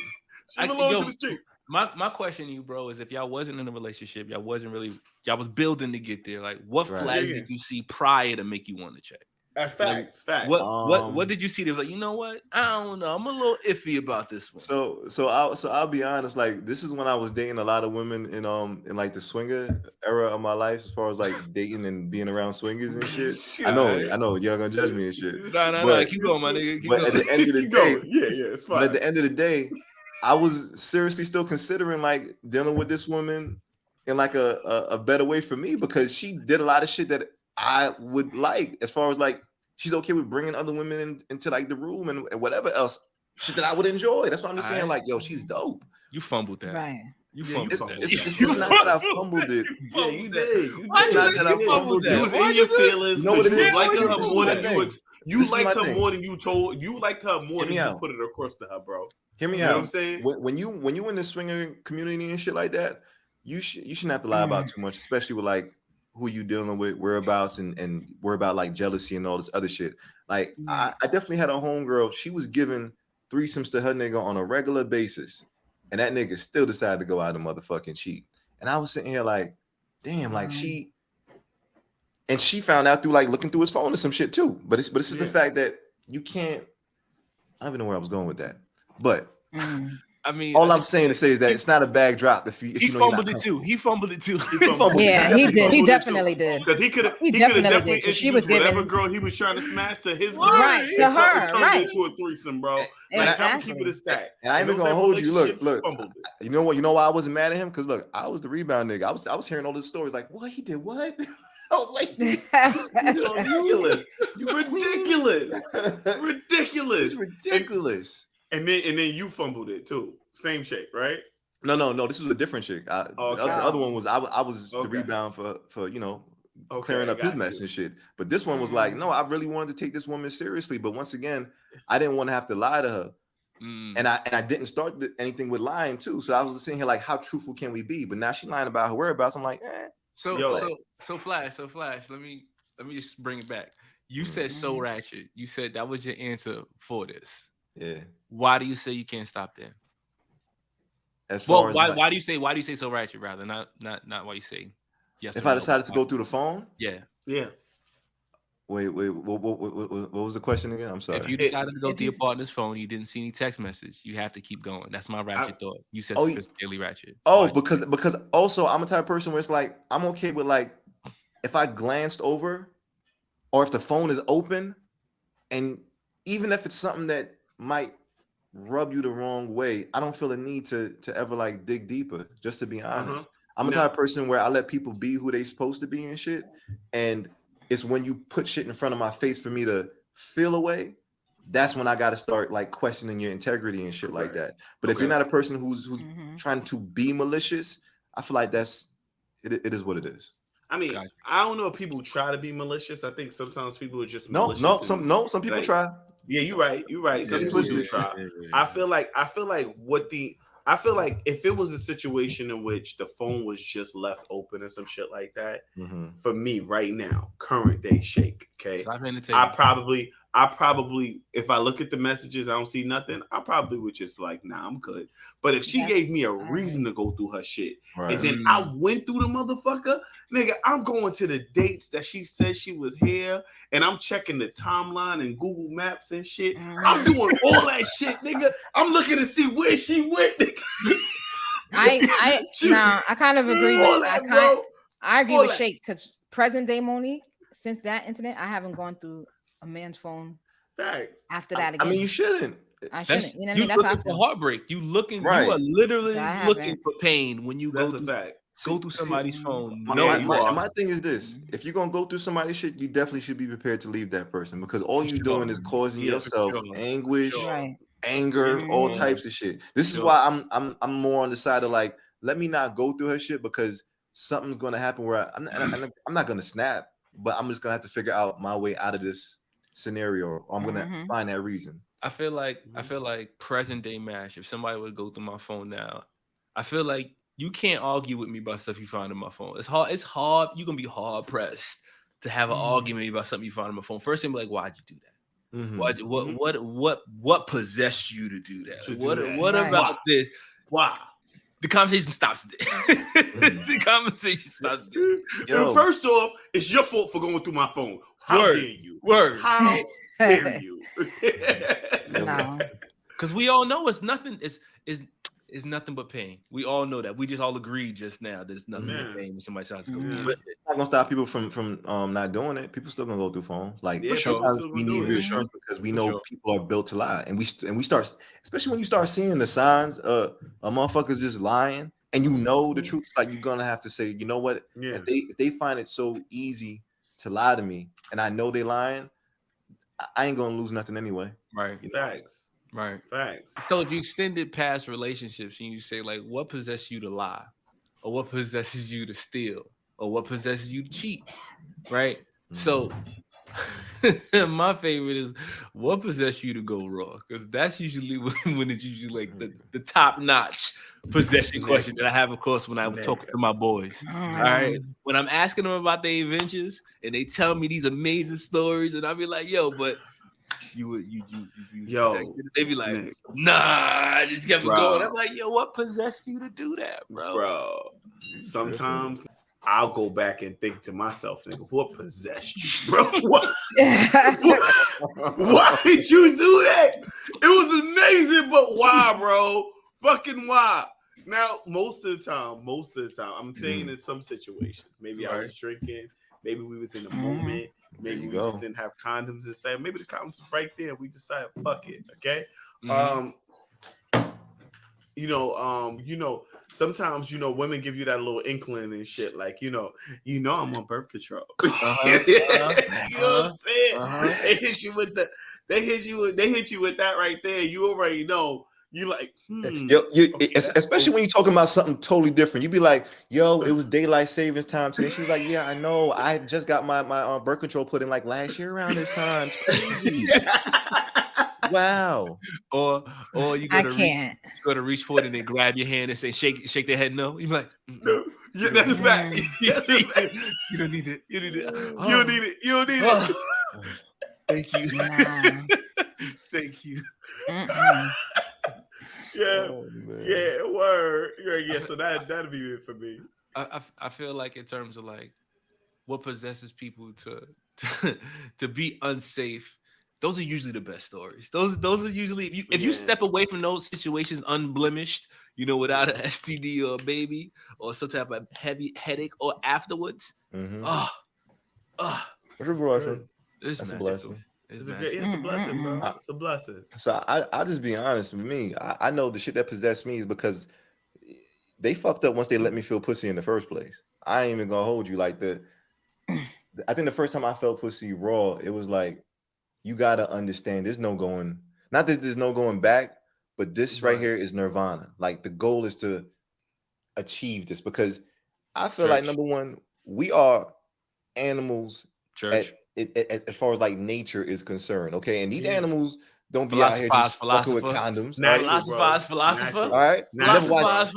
Speaker 7: belonged to the streets.
Speaker 1: My question to you, bro, is if y'all wasn't in a relationship, y'all was building to get there. Like, what flags did you see prior to make you want to check?
Speaker 7: Facts.
Speaker 1: What did you see that was like, you know what? I don't know. I'm a little iffy about this one.
Speaker 2: So I'll be honest. Like, this is when I was dating a lot of women in like the swinger era of my life, as far as like dating and being around swingers and shit. I know y'all gonna judge me and shit.
Speaker 1: No, keep going, my nigga.
Speaker 2: But at the end of the day,
Speaker 7: it's fine.
Speaker 2: But at the end of the day, I was seriously still considering like dealing with this woman in like a better way for me, because she did a lot of shit that I would like, as far as like she's okay with bringing other women into like the room and whatever else shit that I would enjoy. That's what I'm just saying. Like, yo, she's dope.
Speaker 1: You fumbled that,
Speaker 3: right?
Speaker 1: You fumbled that.
Speaker 2: It's not that I fumbled it.
Speaker 7: Yeah, you did.
Speaker 2: It's not that I fumbled it.
Speaker 7: You was in your feelings.
Speaker 2: You know what it is?
Speaker 7: Liking her more than you liked her more than you told. You liked her more than you put it across to her, bro.
Speaker 2: Hear me out.
Speaker 7: You know what I'm saying?
Speaker 2: When you in the swinger community and shit like that, you shouldn't have to lie about too much, especially with like who you dealing with, whereabouts, and worry about like jealousy and all this other shit. Like, I definitely had a homegirl. She was giving threesomes to her nigga on a regular basis, and that nigga still decided to go out and motherfucking cheat. And I was sitting here like, damn, like she found out through like looking through his phone or some shit too. But this is the fact that you can't. I don't even know where I was going with that, but.
Speaker 1: I mean,
Speaker 2: all I'm saying to say is that it's not a bag drop if you know
Speaker 1: fumbled it too. He fumbled it too.
Speaker 3: Yeah, he did. He definitely did.
Speaker 7: Because he could have definitely introduced whatever girl he was trying to smash to his girl.
Speaker 3: Right, to her.
Speaker 7: Turned
Speaker 3: Right.
Speaker 7: into a threesome, bro.
Speaker 3: Exactly.
Speaker 7: I'm keeping it stacked.
Speaker 2: And I ain't even gonna hold you. Look. You know what? You know why I wasn't mad at him? Because look, I was the rebound nigga. I was hearing all these stories like, what he did? What? I was like,
Speaker 7: ridiculous.
Speaker 2: It's ridiculous.
Speaker 7: And then you fumbled it too. Same chick, right?
Speaker 2: No. This was a different chick. The other one was I was the rebound for clearing up his mess and shit. But this one was like, no, I really wanted to take this woman seriously. But once again, I didn't want to have to lie to her. And I didn't start anything with lying too. So I was sitting here like, how truthful can we be? But now she's lying about her whereabouts. I'm like,
Speaker 1: So Flash. Let me just bring it back. You said so ratchet. You said that was your answer for this.
Speaker 2: Yeah.
Speaker 1: Why do you say you can't stop there? Why do you say so ratchet rather? Not why you say yes.
Speaker 2: If I decided to go through the phone?
Speaker 1: Yeah.
Speaker 2: Wait. What was the question again? I'm sorry.
Speaker 1: If you decided to go through your partner's phone, you didn't see any text message, you have to keep going. That's my ratchet thought. You said sophisticatedly ratchet.
Speaker 2: Because also I'm a type of person where it's like I'm okay with like if I glanced over or if the phone is open, and even if it's something that might rub you the wrong way, I don't feel the need to ever like dig deeper, just to be honest. I'm a type of person where I let people be who they supposed to be and shit. And it's when you put shit in front of my face for me to feel away, that's when I got to start like questioning your integrity and shit like that. But if you're not a person who's trying to be malicious, I feel like it is what it is.
Speaker 7: I mean, I don't know if people try to be malicious. I think sometimes people are just malicious.
Speaker 2: Some people
Speaker 7: like,
Speaker 2: try.
Speaker 7: Yeah, you're right. Some people do try. I feel like if it was a situation in which the phone was just left open or some shit like that, for me right now, current day shake, okay, I probably, if I look at the messages, I don't see nothing, I probably would just like, nah, I'm good. But if she gave me a reason to go through her shit, and then I went through the motherfucker, nigga, I'm going to the dates that she said she was here, and I'm checking the timeline and Google Maps and shit. I'm doing all that shit, nigga. I'm looking to see where she went, nigga.
Speaker 3: I kind of agree with I agree with Shake, because present day Monique, since that incident, I haven't gone through a man's phone after that again.
Speaker 2: I mean, you shouldn't.
Speaker 3: I shouldn't. You know what I mean?
Speaker 1: You're
Speaker 3: That's
Speaker 1: looking for heartbreak. You are literally looking for pain when you go through somebody's phone.
Speaker 2: My thing is this: if you're gonna go through somebody's shit, you definitely should be prepared to leave that person, because all you're doing is causing yourself anguish, anger, all types of shit. This is why I'm more on the side of like, let me not go through her shit, because something's gonna happen where I'm not gonna snap, but I'm just gonna have to figure out my way out of this scenario, or I'm gonna find that reason.
Speaker 1: I feel like present day MASH, if somebody would go through my phone now, I feel like you can't argue with me about stuff you find in my phone. It's hard. You're gonna be hard pressed to have an argument about something you find on my phone. First thing, like, why'd you do that? What possessed you to do that? What about this? Why? The conversation stops there. The conversation stops there.
Speaker 7: First off, it's your fault for going through my phone. How dare you? How dare you?
Speaker 3: No.
Speaker 1: Because we all know it's nothing. It's nothing but pain. We all know that. We just all agreed just now that it's nothing but pain when somebody tries to go through.
Speaker 2: But it's not gonna stop people from not doing it. People still gonna go through phones. Like sometimes we need reassurance because we know people are built to lie, and we start, especially when you start seeing the signs of motherfuckers just lying, and you know the truth. Like, you're gonna have to say, you know what? If they find it so easy to lie to me, and I know they lying, I ain't gonna lose nothing anyway.
Speaker 1: Right.
Speaker 7: Facts.
Speaker 1: Right.
Speaker 7: Facts.
Speaker 1: So if you extend it past relationships and you say, like, what possesses you to lie, or what possesses you to steal, or what possesses you to cheat, right? So my favorite is what possesses you to go raw, because that's usually when it's usually like the top notch possession question that I have, of course, when I'm talking to my boys. All right, when I'm asking them about their adventures and they tell me these amazing stories, and I'll be like, yo, but you they be like, nah, I just kept going. I'm like, yo, what possessed you to do that, bro?
Speaker 7: Sometimes I'll go back and think to myself, nigga, what possessed you, bro? What? Why did you do that? It was amazing, but why, bro? Fucking why? Now, most of the time, I'm saying in some situations, maybe I was drinking, maybe we was in a moment, maybe we just didn't have condoms inside, maybe the condoms was right there, we decided, fuck it, okay? Sometimes women give you that little inkling and shit, like I'm on birth control. You know what I'm saying? They hit you with that right there. You already know. You like,
Speaker 2: especially when you're talking about something totally different. You be like, yo, it was daylight savings time today. She's like, yeah, I know. I just got my birth control put in like last year around this time. It's crazy. Wow.
Speaker 1: Or you gotta reach forward and then grab your hand and say, shake their head no. You be like,
Speaker 7: no. Yeah, that's a fact.
Speaker 1: You don't need it. You need it.
Speaker 7: You don't need it. You don't need it.
Speaker 1: Thank you. Thank you.
Speaker 7: Yeah, word. Yeah. So that'd be it for me.
Speaker 1: I feel like in terms of like what possesses people to be unsafe, those are usually the best stories. Those are usually if you step away from those situations unblemished, without an STD or a baby or some type of heavy headache or afterwards.
Speaker 2: That's a blessing.
Speaker 7: It's a blessing, bro. It's a blessing.
Speaker 2: So I'll just be honest with me. I know the shit that possessed me is because they fucked up once they let me feel pussy in the first place. I ain't even gonna hold you like that. I think the first time I felt pussy raw, it was like, you gotta understand there's no going, not that there's no going back, but this right here is nirvana. Like the goal is to achieve this because I feel like number one, we are animals as far as like nature is concerned. Okay. And these animals don't be out here just fucking with condoms.
Speaker 1: Philosopher.
Speaker 2: All right. You never watch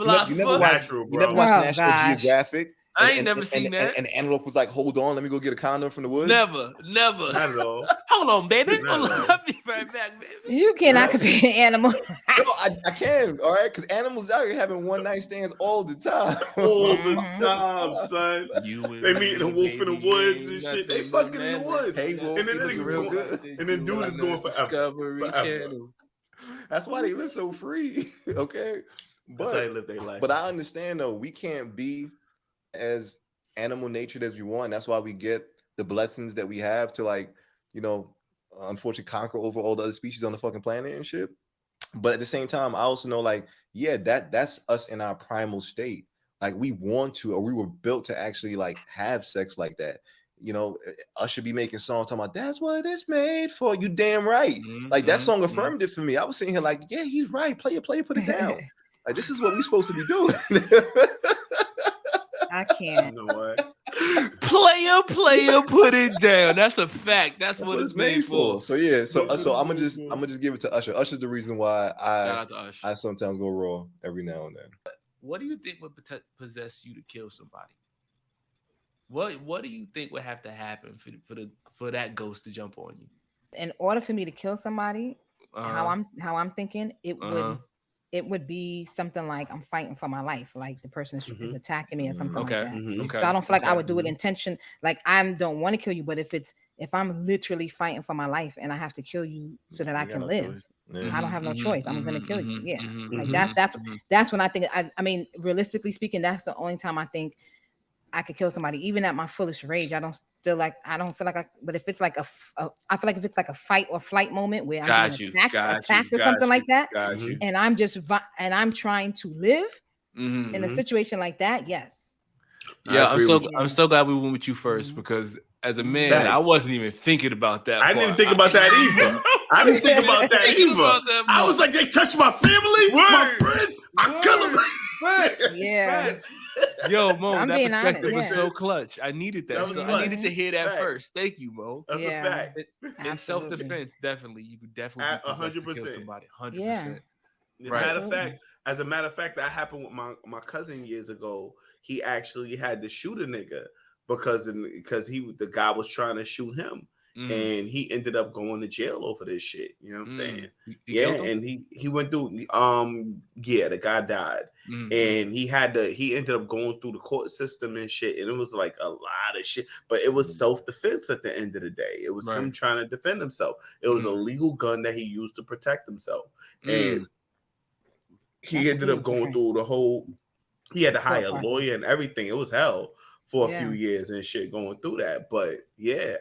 Speaker 2: National Geographic.
Speaker 1: I ain't never seen that.
Speaker 2: And the antelope was like, hold on, let me go get a condom from the woods.
Speaker 1: Never.
Speaker 7: Not at all.
Speaker 1: Hold on, baby. I'll be right back, baby.
Speaker 3: You cannot compare animal.
Speaker 2: No, I can, all right? Because animals out here having one night stands all the time.
Speaker 7: All the time, son. They meeting a wolf in the woods and shit. They fucking in the woods.
Speaker 2: Hey, wolf,
Speaker 7: and then real good. And then dude is going forever.
Speaker 2: That's why they live so free. Okay.
Speaker 7: That's how they live their life.
Speaker 2: But I understand though, we can't be as animal natured as we want. That's why we get the blessings that we have to unfortunately conquer over all the other species on the fucking planet and shit. But at the same time, I also know that's us in our primal state. Like we want to, or we were built to actually have sex like that. Us should be making songs talking about that's what it's made for. You damn right. That song affirmed it for me. I was sitting here like, yeah, he's right. Play it, put it down. Like this is what we're supposed to be doing.
Speaker 3: I can't.
Speaker 7: You know what?
Speaker 1: Player, put it down. That's a fact. That's what it's made for.
Speaker 2: So yeah. So I'm gonna just give it to Usher. Usher's the reason why I sometimes go raw every now and then.
Speaker 1: What do you think would possess you to kill somebody? What do you think would have to happen for that ghost to jump on you?
Speaker 3: In order for me to kill somebody, how I'm thinking, it would be something like I'm fighting for my life, like the person is attacking me or something like that.
Speaker 1: Okay.
Speaker 3: So I don't feel like I would do it intention. Like I don't want to kill you, but if I'm literally fighting for my life and I have to kill you so that I can live, I don't have no choice. I'm gonna kill you. Yeah, that's when I think. I mean, realistically speaking, that's the only time I think I could kill somebody. Even at my fullest rage, I don't feel like but if it's like I feel like if it's like a fight or flight moment where I'm attacked or something like that, and I'm trying to live in a situation like that, yes.
Speaker 1: Yeah, I'm so glad we went with you first because as a man, I wasn't even thinking about that.
Speaker 7: I didn't even think about that either. I was like, they touched my family, my friends. I kill them.
Speaker 3: Yeah.
Speaker 1: Yo, Mo, that perspective was so clutch. I needed that. I needed to hear that first. Thank you, Mo.
Speaker 7: That's a fact.
Speaker 1: In self-defense, definitely, you could definitely
Speaker 7: 100%
Speaker 1: kill somebody. 100%.
Speaker 3: Yeah.
Speaker 7: As a matter of fact, that happened with my cousin years ago. He actually had to shoot a nigga because the guy was trying to shoot him. and he ended up going to jail over this shit. You know what I'm saying?
Speaker 1: He killed him?
Speaker 7: And he went through. The guy died, and he ended up going through the court system and shit, and it was like a lot of shit. But it was self-defense at the end of the day. It was him trying to defend himself. It was a legal gun that he used to protect himself, and he ended up going through the whole. He had to hire a lawyer and everything. It was hell for a few years and shit going through that. But yeah,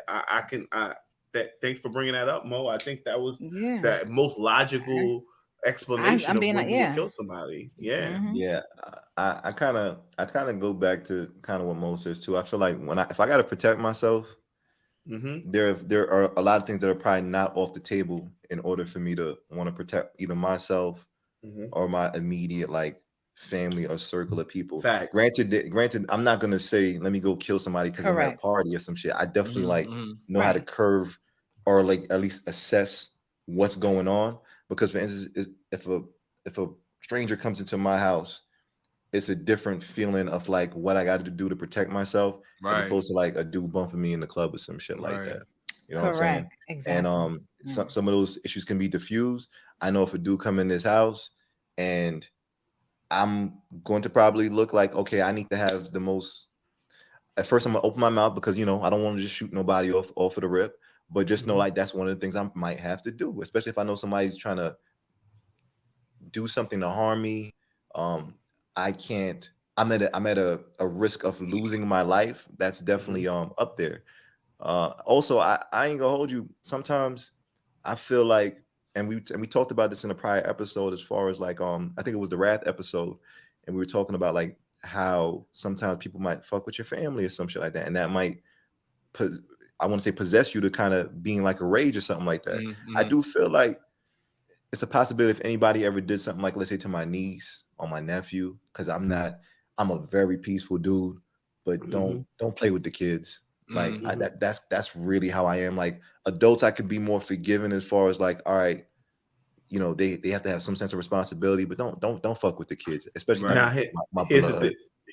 Speaker 7: thanks for bringing that up, Mo. I think that was the most logical explanation of when you would kill somebody. Yeah.
Speaker 2: I kind of go back to kind of what Mo says too. I feel like if I got to protect myself, there are a lot of things that are probably not off the table in order for me to want to protect either myself or my immediate family or circle of people.
Speaker 7: Facts.
Speaker 2: Granted, I'm not gonna say let me go kill somebody because I'm at a party or some shit. I definitely know how to curve or at least assess what's going on. Because for instance, if a stranger comes into my house, it's a different feeling of what I got to do to protect myself, as opposed to a dude bumping me in the club or some shit like that. You know what I'm saying?
Speaker 3: Exactly.
Speaker 2: And some of those issues can be diffused. I know if a dude come in this house and I'm going to probably look like, okay, I need to have the most. At first, I'm gonna open my mouth because I don't want to just shoot nobody off of the rip, but just know that's one of the things I might have to do, especially if I know somebody's trying to do something to harm me. I can't. I'm at a risk of losing my life. That's definitely up there. Also, I ain't gonna hold you. Sometimes I feel like. And we talked about this in a prior episode as far as I think it was the Wrath episode, and we were talking about how sometimes people might fuck with your family or some shit like that, and that might I want to say possess you to kind of being like a rage or something like that. I do feel like it's a possibility if anybody ever did something let's say to my niece or my nephew, because I'm a very peaceful dude, but don't play with the kids. That's really how I am. Adults, I could be more forgiving as far as all right, they have to have some sense of responsibility, but don't fuck with the kids, especially my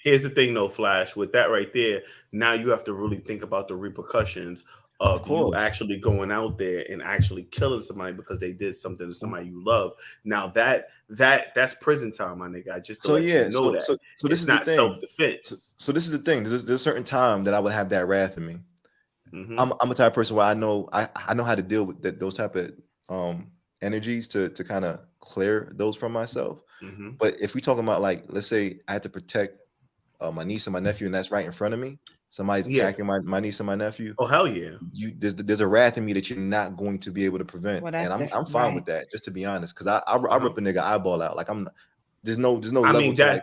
Speaker 7: here's the thing though, Flash, with that right there, now you have to really think about the repercussions of you actually going out there and actually killing somebody because they did something to somebody you love. Now that's prison time, my nigga. I just so this is not self-defense.
Speaker 2: So this is the thing. There's a certain time that I would have that wrath in me. I'm a type of person where I know how to deal with those type of energies to kind of clear those from myself. But if we talking about let's say I have to protect my niece and my nephew, and that's right in front of me. Somebody's attacking my niece and my nephew.
Speaker 7: Oh hell yeah!
Speaker 2: There's a wrath in me that you're not going to be able to prevent, and I'm fine with that. Just to be honest, because I rip a nigga eyeball out. There's no
Speaker 7: I
Speaker 2: level
Speaker 7: mean,
Speaker 2: to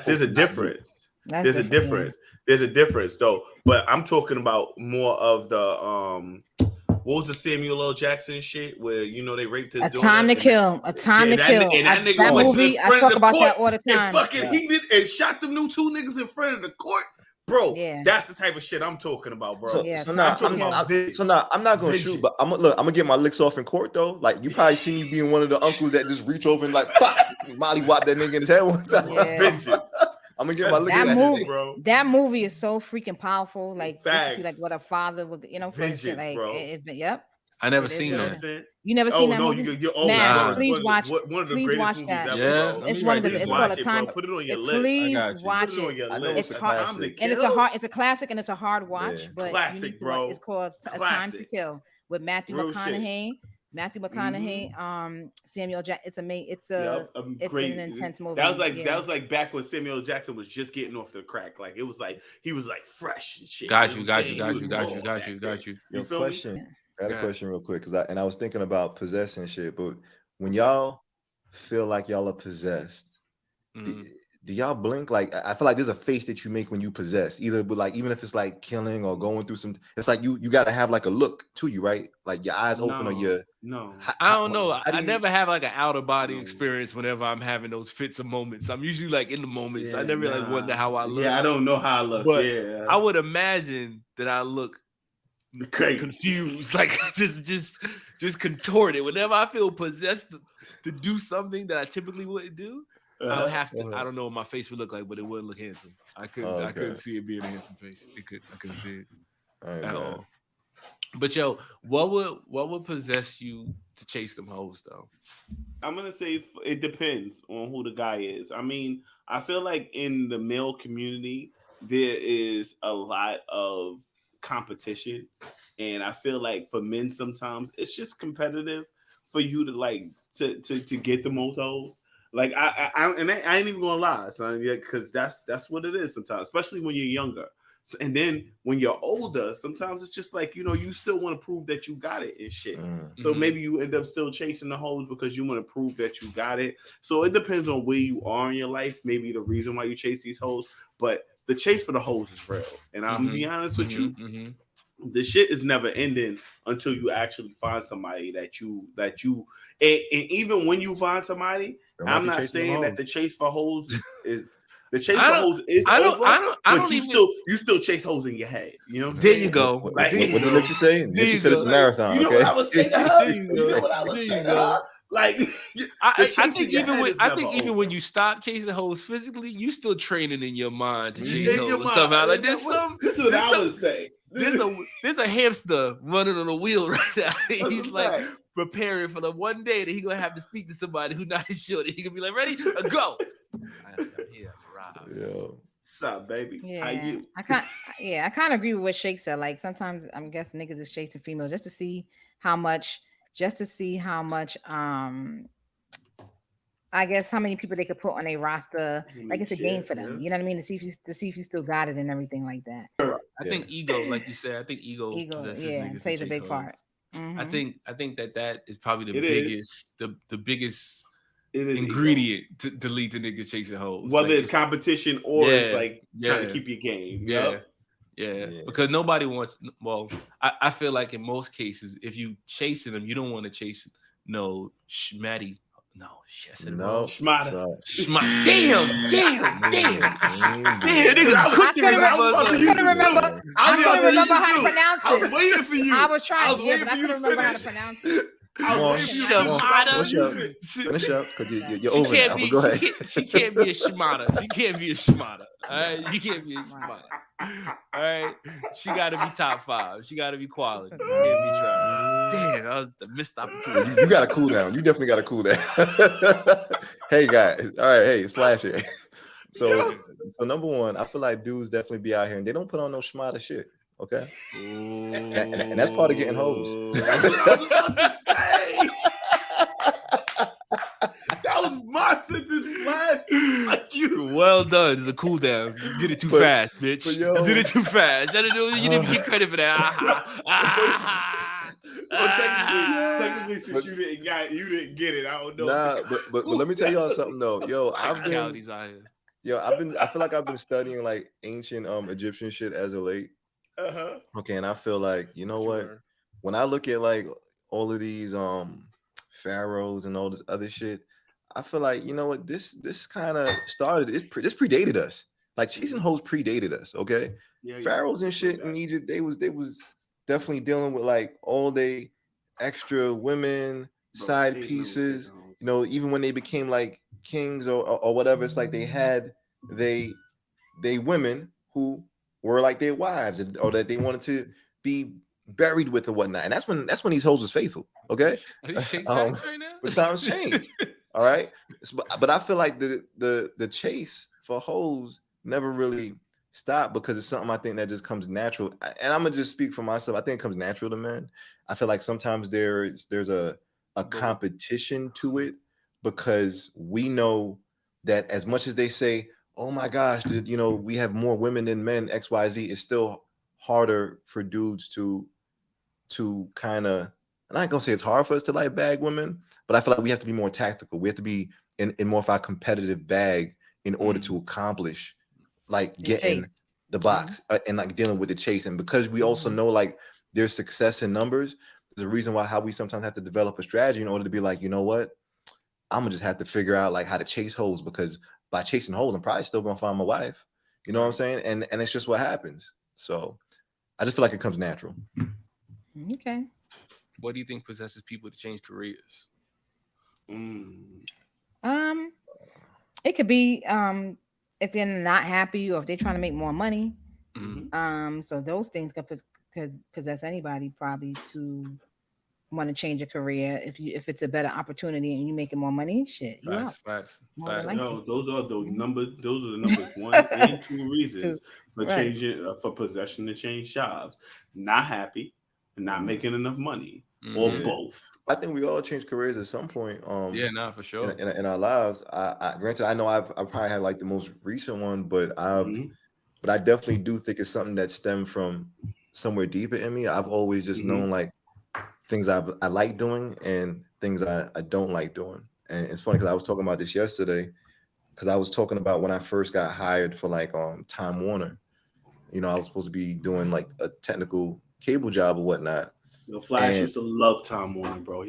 Speaker 7: there's a difference. There's a difference. There's a difference though. But I'm talking about more of the what was the Samuel L. Jackson shit where they raped his daughter?
Speaker 3: A Time to Kill. That movie, I talk about that all the time.
Speaker 7: And fucking he did and shot them new two niggas in front of the court. Bro, that's the type of shit I'm talking about, bro.
Speaker 2: I'm not gonna shoot, but I'm gonna get my licks off in court though. You probably see me being one of the uncles that just reach over and molly whop that nigga in his head one time.
Speaker 7: Vengeance.
Speaker 2: I'm gonna get my licks
Speaker 3: movie,
Speaker 7: bro.
Speaker 3: That movie is so freaking powerful. Just to see what a father would,
Speaker 7: vengeance, bro.
Speaker 3: Yep.
Speaker 1: I never seen that.
Speaker 3: You never seen that movie?
Speaker 7: You're old.
Speaker 3: Please watch. Please watch that.
Speaker 1: It's one of the.
Speaker 3: It's called A Time.
Speaker 7: Put it on your list.
Speaker 3: Please watch it. It's hard, and it's a classic, and it's a hard watch. But
Speaker 7: classic, bro.
Speaker 3: It's called A Time to Kill with Matthew McConaughey. Samuel Jackson. It's an intense movie.
Speaker 7: That was like back when Samuel Jackson was just getting off the crack. It was he was fresh and shit.
Speaker 1: Got you.
Speaker 2: Question. I got a question real quick I was thinking about possessing shit, but when y'all feel like y'all are possessed, do y'all blink? I feel like there's a face that you make when you possess, either but even if it's killing or going through some, it's you got to have a look to you, right? Your eyes open or your
Speaker 1: I don't know. I never have an outer body experience whenever I'm having those fits of moments. I'm usually in the moments. I never wonder how I look.
Speaker 7: Yeah, I don't know how I look.
Speaker 1: But I would imagine that I look confused, just contorted. Whenever I feel possessed to do something that I typically wouldn't do, I would have to. I don't know what my face would look like, but it wouldn't look handsome. I couldn't see it being a handsome face. I couldn't see it at all. But yo, what would possess you to chase them hoes though?
Speaker 7: I'm gonna say it depends on who the guy is. I mean, I feel like in the male community there is a lot of competition, and I feel like for men sometimes it's just competitive for you to like to get the most hoes. Like I ain't even gonna lie, son, yeah, because that's what it is sometimes, especially when you're younger. So, and then when you're older, sometimes it's just like, you still want to prove that you got it and shit. So maybe you end up still chasing the hoes because you want to prove that you got it. So it depends on where you are in your life, maybe the reason why you chase these hoes. But the chase for the hoes is real. And I'm gonna be honest with you, the shit is never ending until you actually find somebody that you and even when you find somebody, I'm not saying that the chase for hoes is the chase for hoes is over, but you still chase hoes in your head. You know what I'm saying?
Speaker 1: There you go.
Speaker 2: What did you say? She said it's a marathon.
Speaker 7: You know
Speaker 2: Okay.
Speaker 7: what I was saying to her? You know what I was saying to her? Like,
Speaker 1: I think even when you stop chasing hoes physically, you still training in your mind to chase hoes somehow. Like this is what I was saying. There's a hamster running on a wheel right now. He's like preparing for the one day that he's gonna have to speak to somebody who's not his shorty. He gonna be like, ready, go. I'm here.
Speaker 2: Yo.
Speaker 7: What's up, baby?
Speaker 3: Yeah,
Speaker 7: How you?
Speaker 3: I kind of agree with what Shake said. Like sometimes I'm guessing niggas is chasing females just to see how much. I guess how many people they could put on a roster. Like it's a game for them. You know what I mean? To see if you still got it and everything like that.
Speaker 1: I think ego, like you said, I think ego
Speaker 3: plays a big part.
Speaker 1: I think that is probably the biggest ingredient to lead to niggas chasing hoes.
Speaker 7: Whether it's competition or it's like trying to keep your game.
Speaker 1: Yeah, because nobody wants. Well, I feel like in most cases, if you chasing them, you don't want to chase no schmatty. No, shit,
Speaker 7: schmata.
Speaker 1: Damn.
Speaker 3: I couldn't remember how to pronounce it.
Speaker 7: I was waiting for you.
Speaker 3: I was trying, but I couldn't remember how to pronounce it.
Speaker 2: Finish up because you're over now. But go ahead.
Speaker 1: She can't be a schmata. All right, you can't be a schmata. All right, she got to be top 5. She got to be quality. You can't be trying. Damn, that was the missed opportunity.
Speaker 2: You got to cool down. You definitely got to cool down. Hey guys, all right. Hey, Splash here. So number one, I feel like dudes definitely be out here and they don't put on no schmata shit. Okay, and that's part of getting hoes.
Speaker 7: That's what I was about to say. That was my sentence, Flash. Like you.
Speaker 1: Well done. It's a cool down. You did it too fast, bitch. You did it too fast. You didn't get credit for that.
Speaker 7: Well, technically, since you didn't get it. I don't know.
Speaker 2: Nah, but let me tell y'all something though. I feel like I've been studying like ancient Egyptian shit as of late. Okay, and I feel like, you know what? When I look at like all of these pharaohs and all this other shit, I feel like, you know what? This kind of started. This predated us. Like chasing hoes predated us. Okay, pharaohs and shit in Egypt, they was definitely dealing with like all they extra women, side pieces. You know, even when they became like kings or whatever, it's like they had they women who were like their wives or that they wanted to be buried with or whatnot. And that's when these hoes was faithful. Okay. But times change. All right. But I feel like the chase for hoes never really stopped because it's something I think that just comes natural. And I'm gonna just speak for myself. I think it comes natural to men. I feel like sometimes there's a competition to it because we know that as much as they say, oh my gosh, you know, we have more women than men, XYZ, it's still harder for dudes to kind of, I'm not gonna say it's hard for us to like bag women, but I feel like we have to be more tactical. We have to be in more of our competitive bag in order to accomplish like getting the box and like dealing with the chase. And because we also know like there's success in numbers, there's a reason why how we sometimes have to develop a strategy in order to be like, you know what, I'm gonna just have to figure out like how to chase hoes, because by chasing hoes, I'm probably still gonna find my wife. You know what I'm saying? And it's just what happens. So I just feel like it comes natural.
Speaker 3: Okay.
Speaker 1: What do you think possesses people to change careers?
Speaker 3: It could be if they're not happy or if they're trying to make more money. So those things could could possess anybody probably to want to change a career. If it's a better opportunity and you making more money, shit, you out.
Speaker 1: Facts.
Speaker 3: More than likely.
Speaker 7: No, those are the numbers 1 and 2 reasons for
Speaker 3: Right.
Speaker 7: changing for possession to change jobs. Not happy, and not making enough money, or both.
Speaker 2: I think we all change careers at some point.
Speaker 1: For sure.
Speaker 2: In our lives. I granted, I know I probably had like the most recent one, but I definitely do think it's something that stemmed from somewhere deeper in me. I've always just known like things I like doing and things I don't like doing. And it's funny because I was talking about this yesterday, because I was talking about when I first got hired for like Time Warner. You know, I was supposed to be doing like a technical cable job or whatnot.
Speaker 7: Yo, Flash used to love Time Warner, bro.
Speaker 2: I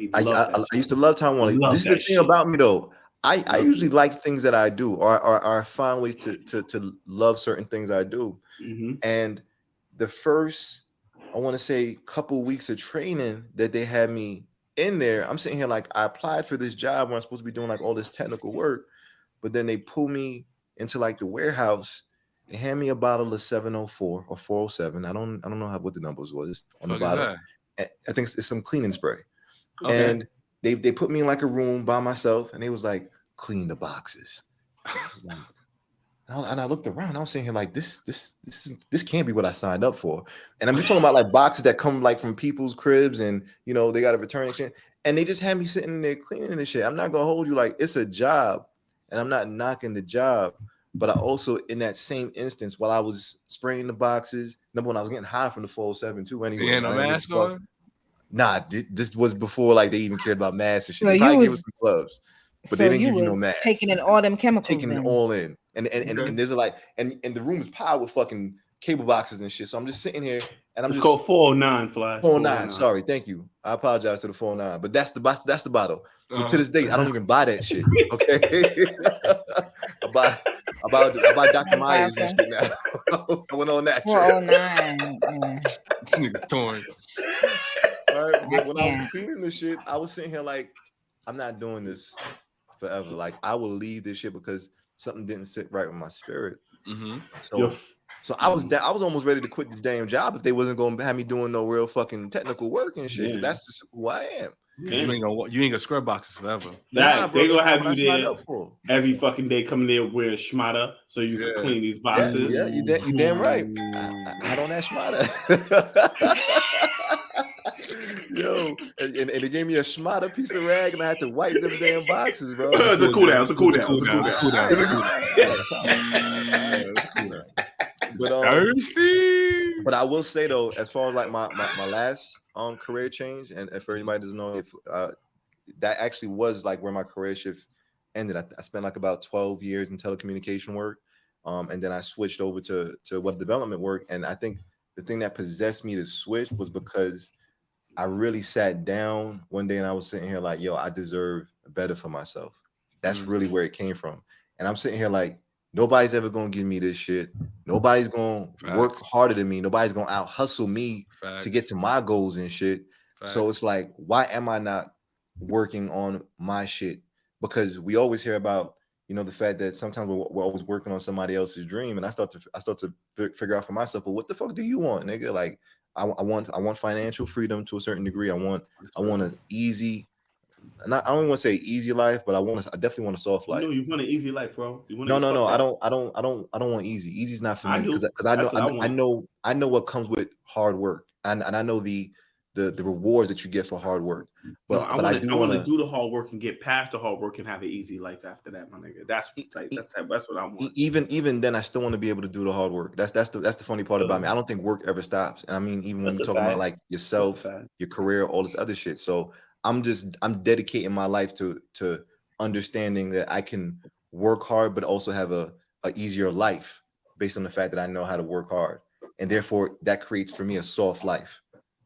Speaker 2: used to love Time Warner. This is the thing about me though. I usually like things that I do, or find ways to love certain things I do. And the first, I want to say, couple weeks of training that they had me in there, I'm sitting here like, I applied for this job where I'm supposed to be doing like all this technical work, but then they pull me into like the warehouse. They hand me a bottle of 704 or 407. I don't know what the numbers was on the bottle. I think it's some cleaning spray. Okay. And they put me in like a room by myself, and they was like, clean the boxes. And I looked around. I was sitting here like, this can't be what I signed up for. And I'm just talking about like boxes that come like from people's cribs, and you know they got a return exchange, and they just had me sitting there cleaning this shit. I'm not gonna hold you, like it's a job, and I'm not knocking the job. But I also, in that same instance, while I was spraying the boxes, number one, I was getting high from the 407 too. Anyway,
Speaker 1: you had no mask on?
Speaker 2: Nah, this was before like they even cared about masks and shit. So they probably gave us some gloves, but they didn't give you no mask.
Speaker 3: Taking in all them chemicals.
Speaker 2: Taking it all in, and there's like, and the room is piled with fucking cable boxes and shit. So I'm just sitting here, and I'm
Speaker 7: it's
Speaker 2: just
Speaker 7: called 409, Flash.
Speaker 2: 409. Sorry, thank you. I apologize to the 409, but that's the bottle. So to this day, I don't even buy that shit. Okay, about Dr. Myers and shit now. I went on that.
Speaker 3: 409.
Speaker 1: Nigga torn.
Speaker 2: All right, but when I was cleaning this shit, I was sitting here like, I'm not doing this forever. Like, I will leave this shit because something didn't sit right with my spirit. So I was almost ready to quit the damn job if they wasn't going to have me doing no real fucking technical work and shit. Because that's just who I am.
Speaker 1: You ain't gonna scrub boxes forever.
Speaker 7: They gonna have you there every fucking day, coming there with Schmata so you can clean these boxes.
Speaker 2: Yeah, you damn right. I don't have Schmata. Yo, and they gave me a Schmata piece of rag, and I had to wipe them damn boxes, bro.
Speaker 7: It's a cool down. It's a cool down.
Speaker 2: But I will say though, as far as like my last career change, and if anybody doesn't know, if that actually was like where my career shift ended. I spent like about 12 years in telecommunication work, and then I switched over to web development work. And I think the thing that possessed me to switch was because I really sat down one day and I was sitting here like, yo, I deserve better for myself. That's really where it came from. And I'm sitting here like, nobody's ever gonna give me this shit. Nobody's gonna work harder than me. Nobody's gonna out hustle me to get to my goals and shit. So it's like, why am I not working on my shit? Because we always hear about, you know, the fact that sometimes we're always working on somebody else's dream. And I start to figure out for myself, well, what the fuck do you want, nigga? Like, I want financial freedom to a certain degree. I want an easy, I don't even want to say easy life, but I definitely want a soft life.
Speaker 7: No, you want an easy life, bro.
Speaker 2: No. I don't want easy. Easy's not for me because I know what comes with hard work, and I know the rewards that you get for hard work. But I want to
Speaker 7: do the hard work and get past the hard work and have an easy life after that, my nigga. That's what I want.
Speaker 2: Even then, I still want to be able to do the hard work. That's the funny part about me. I don't think work ever stops. And I mean, even when we talk about like yourself, your career, all this other shit. So I'm dedicating my life to understanding that I can work hard, but also have a easier life based on the fact that I know how to work hard, and therefore that creates for me a soft life.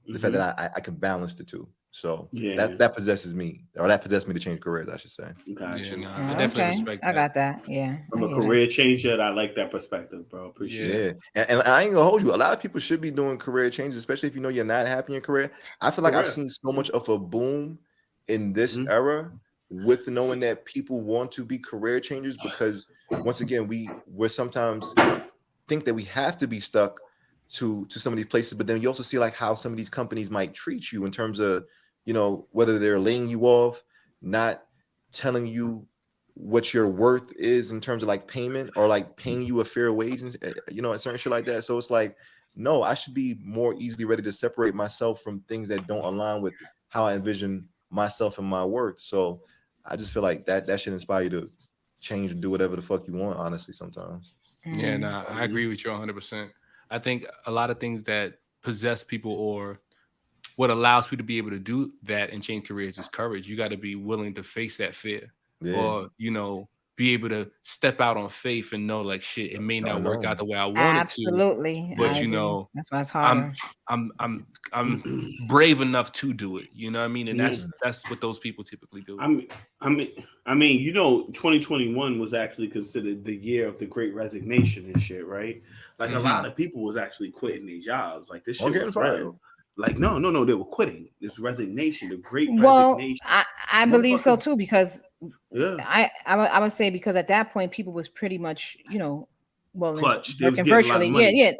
Speaker 2: The fact that I can balance the two. So that possesses me, or that possessed me to change careers, I should say.
Speaker 1: I definitely respect that.
Speaker 3: I got that. Yeah.
Speaker 7: I'm a career changer. I like that perspective, bro. Appreciate it.
Speaker 2: And I ain't gonna hold you. A lot of people should be doing career changes, especially if you know you're not happy in your career. I feel like I've seen so much of a boom in this era with knowing that people want to be career changers, because once again, we're sometimes think that we have to be stuck to some of these places, but then you also see like how some of these companies might treat you in terms of, you know, whether they're laying you off, not telling you what your worth is in terms of like payment, or like paying you a fair wage, and you know, a certain shit like that. So it's like, no, I should be more easily ready to separate myself from things that don't align with how I envision myself and my worth. So I just feel like that should inspire you to change and do whatever the fuck you want, honestly, sometimes.
Speaker 1: Yeah, nah, I agree with you 100%. I think a lot of things that possess people, or what allows people to be able to do that and change careers, is courage. You got to be willing to face that fear, or, you know, be able to step out on faith and know like, shit, it may not work out the way I want
Speaker 3: Absolutely.
Speaker 1: it to, but you know,
Speaker 3: that's why it's harder.
Speaker 1: I'm brave enough to do it. You know what I mean? And that's what those people typically do.
Speaker 7: I mean, you know, 2021 was actually considered the year of the Great Resignation and shit, right? Like a lot of people was actually quitting their jobs. Like this shit was real. Like no, they were quitting. This resignation, the Great Resignation.
Speaker 3: I believe so too, because
Speaker 7: yeah,
Speaker 3: I would say, because at that point people was pretty much, you know, well,
Speaker 7: working
Speaker 3: virtually,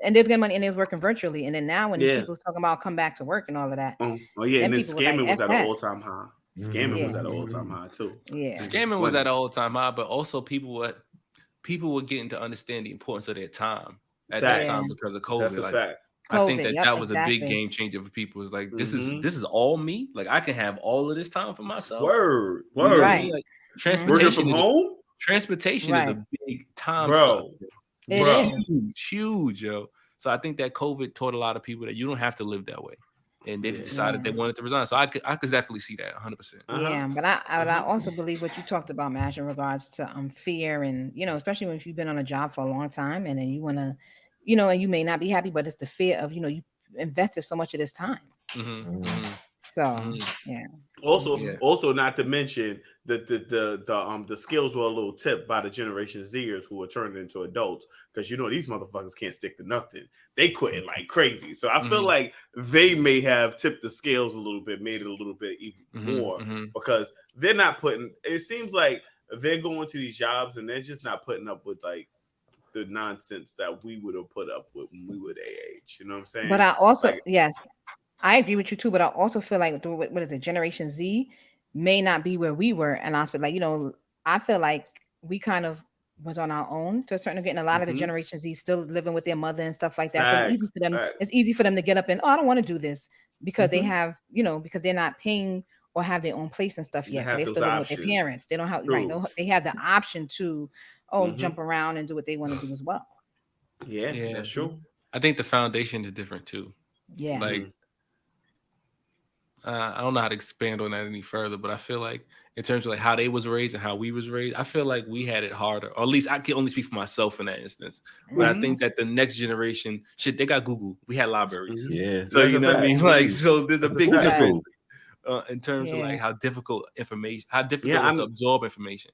Speaker 3: and they're getting money, and they was working virtually, and then now when people was talking about come back to work and all of that,
Speaker 7: and then scamming was at an all-time high. Scamming was at an all-time high too.
Speaker 3: Yeah,
Speaker 1: scamming was at an all-time high, but also people were getting to understand the importance of their time at that time because of COVID.
Speaker 7: That's a fact.
Speaker 1: I think that was a big game changer for people. It's like, this is all me. Like, I can have all of this time for myself.
Speaker 7: Word.
Speaker 3: Right.
Speaker 1: Like, transportation
Speaker 7: from home.
Speaker 1: Transportation is a big time,
Speaker 7: bro.
Speaker 1: Huge, yo. So I think that COVID taught a lot of people that you don't have to live that way, and they decided they wanted to resign. So I could definitely see that 100%.
Speaker 3: Yeah, but I also believe what you talked about, Mash, in regards to fear, and you know, especially when you've been on a job for a long time, and then you want to, you know, and you may not be happy, but it's the fear of, you know, you invested so much of this time. So yeah.
Speaker 7: Also, not to mention the skills were a little tipped by the Generation Zers who were turned into adults, because you know these motherfuckers can't stick to nothing. They quitting like crazy. So I feel like they may have tipped the scales a little bit, made it a little bit even more, because they're not putting. It seems like they're going to these jobs and they're just not putting up with like the nonsense that we would have put up with when we were their age. You know what I'm saying?
Speaker 3: But I also, yes, I agree with you too. But I also feel like, what is it, Generation Z may not be where we were. And I was like, you know, I feel like we kind of was on our own to a certain degree. And a lot of the Generation Z still living with their mother and stuff like that. So it's easy for them. It's easy for them to get up and, I don't want to do this, because they have, you know, because they're not paying or have their own place and stuff yet. They're still living with their parents. They don't have they have the option to jump around and do what they want to do as well.
Speaker 7: Yeah, that's true.
Speaker 1: I think the foundation is different too.
Speaker 3: Yeah.
Speaker 1: Like, I don't know how to expand on that any further, but I feel like in terms of like how they was raised and how we was raised, I feel like we had it harder, or at least I can only speak for myself in that instance. But I think that the next generation, they got Google. We had libraries.
Speaker 2: Yeah.
Speaker 1: So you know what I mean? Like, so there's a big difference in terms of like how difficult it is to absorb information.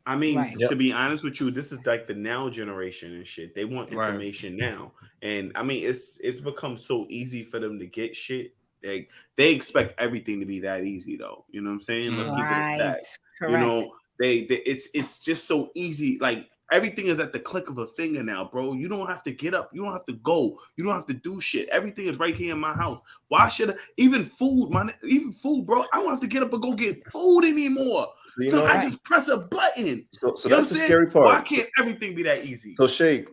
Speaker 7: I mean, to be honest with you, this is like the now generation and shit. They want information now. And I mean, it's become so easy for them to get shit. They expect everything to be that easy though. You know what I'm saying? Let's keep it a stack. You know, it's just so easy. Like, everything is at the click of a finger now, bro. You don't have to get up. You don't have to go. You don't have to do shit. Everything is right here in my house. Why should I? Even food, bro. I don't have to get up and go get food anymore. So I just press a button.
Speaker 2: So that's the scary part.
Speaker 7: Why can't everything be that easy?
Speaker 2: So Shake,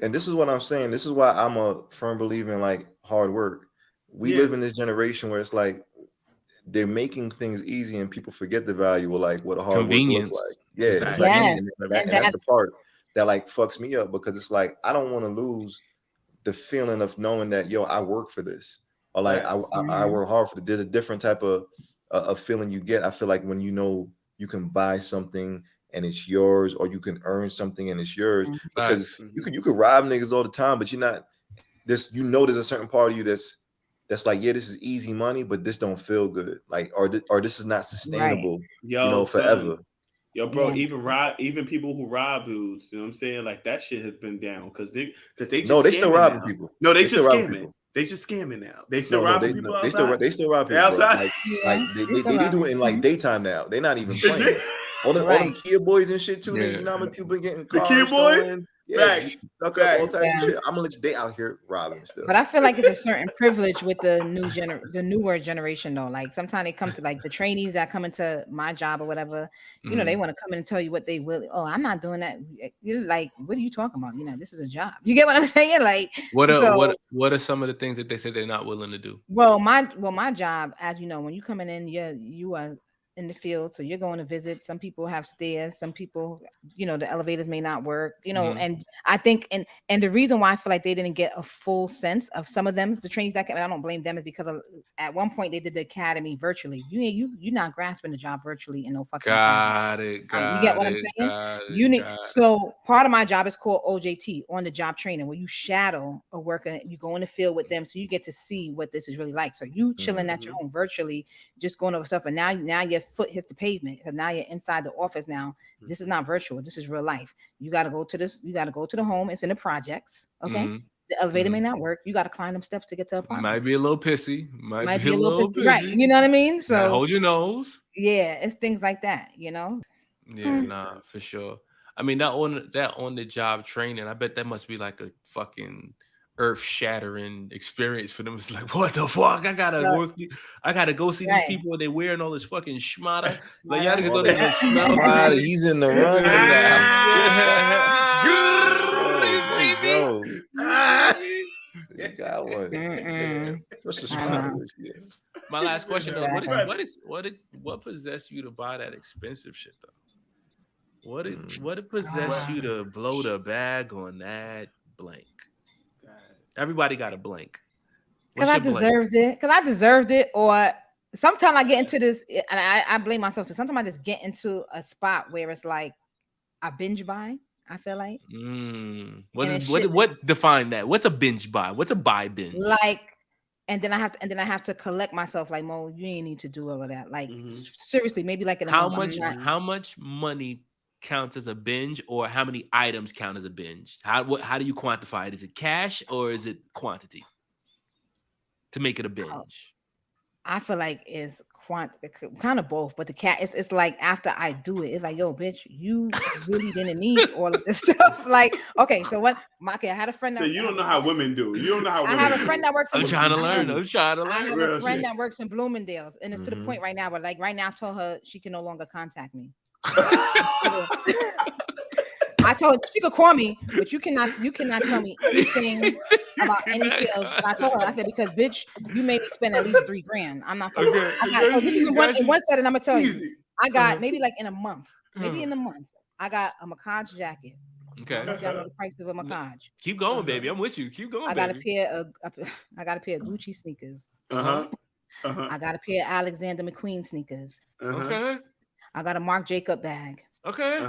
Speaker 2: and this is what I'm saying. This is why I'm a firm believer in like hard work. We live in this generation where it's like they're making things easy and people forget the value of like what a hard work looks like. Yeah, it's like, and that's the part that like fucks me up, because it's like I don't want to lose the feeling of knowing that I work for this, or like I work hard for it. There's a different type of feeling you get. I feel like when you know you can buy something and it's yours, or you can earn something and it's yours, because you could rob niggas all the time, but you're not this. You know, there's a certain part of you that's like, this is easy money, but this don't feel good, like, or this is not sustainable, forever.
Speaker 7: Yo, bro, even people who rob dudes, you know what I'm saying? Like, that shit has been down because they just
Speaker 2: they still robbing people.
Speaker 7: No, they just scamming. They just scamming now. They still robbing people outside.
Speaker 2: They still rob people
Speaker 7: outside.
Speaker 2: Like they do it in like daytime now. They're not even playing. All the Kia boys and shit too. You know how many people been getting cars
Speaker 7: Kia boys?
Speaker 2: Yeah,
Speaker 7: Facts.
Speaker 2: suck up all
Speaker 7: Facts.
Speaker 2: types of shit. I'm gonna let you date out here robbing still.
Speaker 3: But I feel like it's a certain privilege with the newer generation though. Like sometimes they come to like the trainees that come into my job or whatever, you know, they want to come in and tell you what they will. Oh, I'm not doing that. You're like, what are you talking about? You know, this is a job. You get what I'm saying? Like,
Speaker 1: what are some of the things that they say they're not willing to do?
Speaker 3: Well, my job, as you know, when you coming in, you are in the field, so you're going to visit. Some people have stairs, some people, you know, the elevators may not work, you know, and I think and the reason why I feel like they didn't get a full sense of some of them, the trainees that came, and I don't blame them, is because at one point they did the academy virtually. You're not grasping the job virtually in no fucking
Speaker 1: got it.
Speaker 3: you get what I'm saying? You need so part of my job is called OJT, on the job training, where you shadow a worker, you go in the field with them, so you get to see what this is really like. So you chilling at your home virtually, just going over stuff, and now your foot hits the pavement because now you're inside the office. Now this is not virtual, this is real life. You got to go to the home. It's in the projects. Okay. The elevator may not work. You got to climb them steps to get to the apartment.
Speaker 1: Might be a little pissy. Might be a little pissy.
Speaker 3: Right. You know what I mean? So
Speaker 1: hold your nose.
Speaker 3: Yeah, it's things like that, you know.
Speaker 1: Yeah, nah, for sure. I mean, that on the job training, I bet that must be like a fucking earth-shattering experience for them. It's like, what the fuck? I gotta go see these people and they wearing all this fucking schmata. Like, y'all niggas go to the smell.
Speaker 2: He's in the run now. You got one. What's the schmata?
Speaker 1: My last question though, what possessed you to buy that expensive shit though? What possessed you to blow the bag on that blank? Everybody got a blank.
Speaker 3: Because I deserved it. Or sometimes I get into this, and I blame myself too. Sometimes I just get into a spot where it's like I binge buy. I feel like.
Speaker 1: What define that? What's a binge buy? What's a buy binge?
Speaker 3: Like, and then I have to collect myself. Like, Mo, you ain't need to do all of that. Like, seriously, maybe like how
Speaker 1: much money counts as a binge, or how many items count as a binge? How do you quantify it? Is it cash or is it quantity to make it a binge?
Speaker 3: I feel like it's kind of both, but the cat it's like after I do it, it's like, yo, bitch, you really didn't need all of this stuff. Like, okay, so I had a friend that
Speaker 7: you don't know how women do. You don't know how women
Speaker 3: I have a friend that works.
Speaker 1: I'm trying to learn.
Speaker 3: I have a friend that works in Bloomingdale's, and it's to the point right now. But like right now, I told her she can no longer contact me. I told her she could call me, but you cannot tell me anything about any sales. But I told her, I said, because bitch, you made me spend at least $3,000. I'm not. Okay. In one setting, I'm gonna tell you, I got maybe like in a month, I got a Macaj jacket.
Speaker 1: Okay.
Speaker 3: Y'all know the price of a Macaj.
Speaker 1: Keep going, baby. I'm with you. Keep going.
Speaker 3: I got a pair of Gucci sneakers. I got a pair of Alexander McQueen sneakers.
Speaker 1: Okay.
Speaker 3: I got a Marc Jacob bag.
Speaker 1: Okay.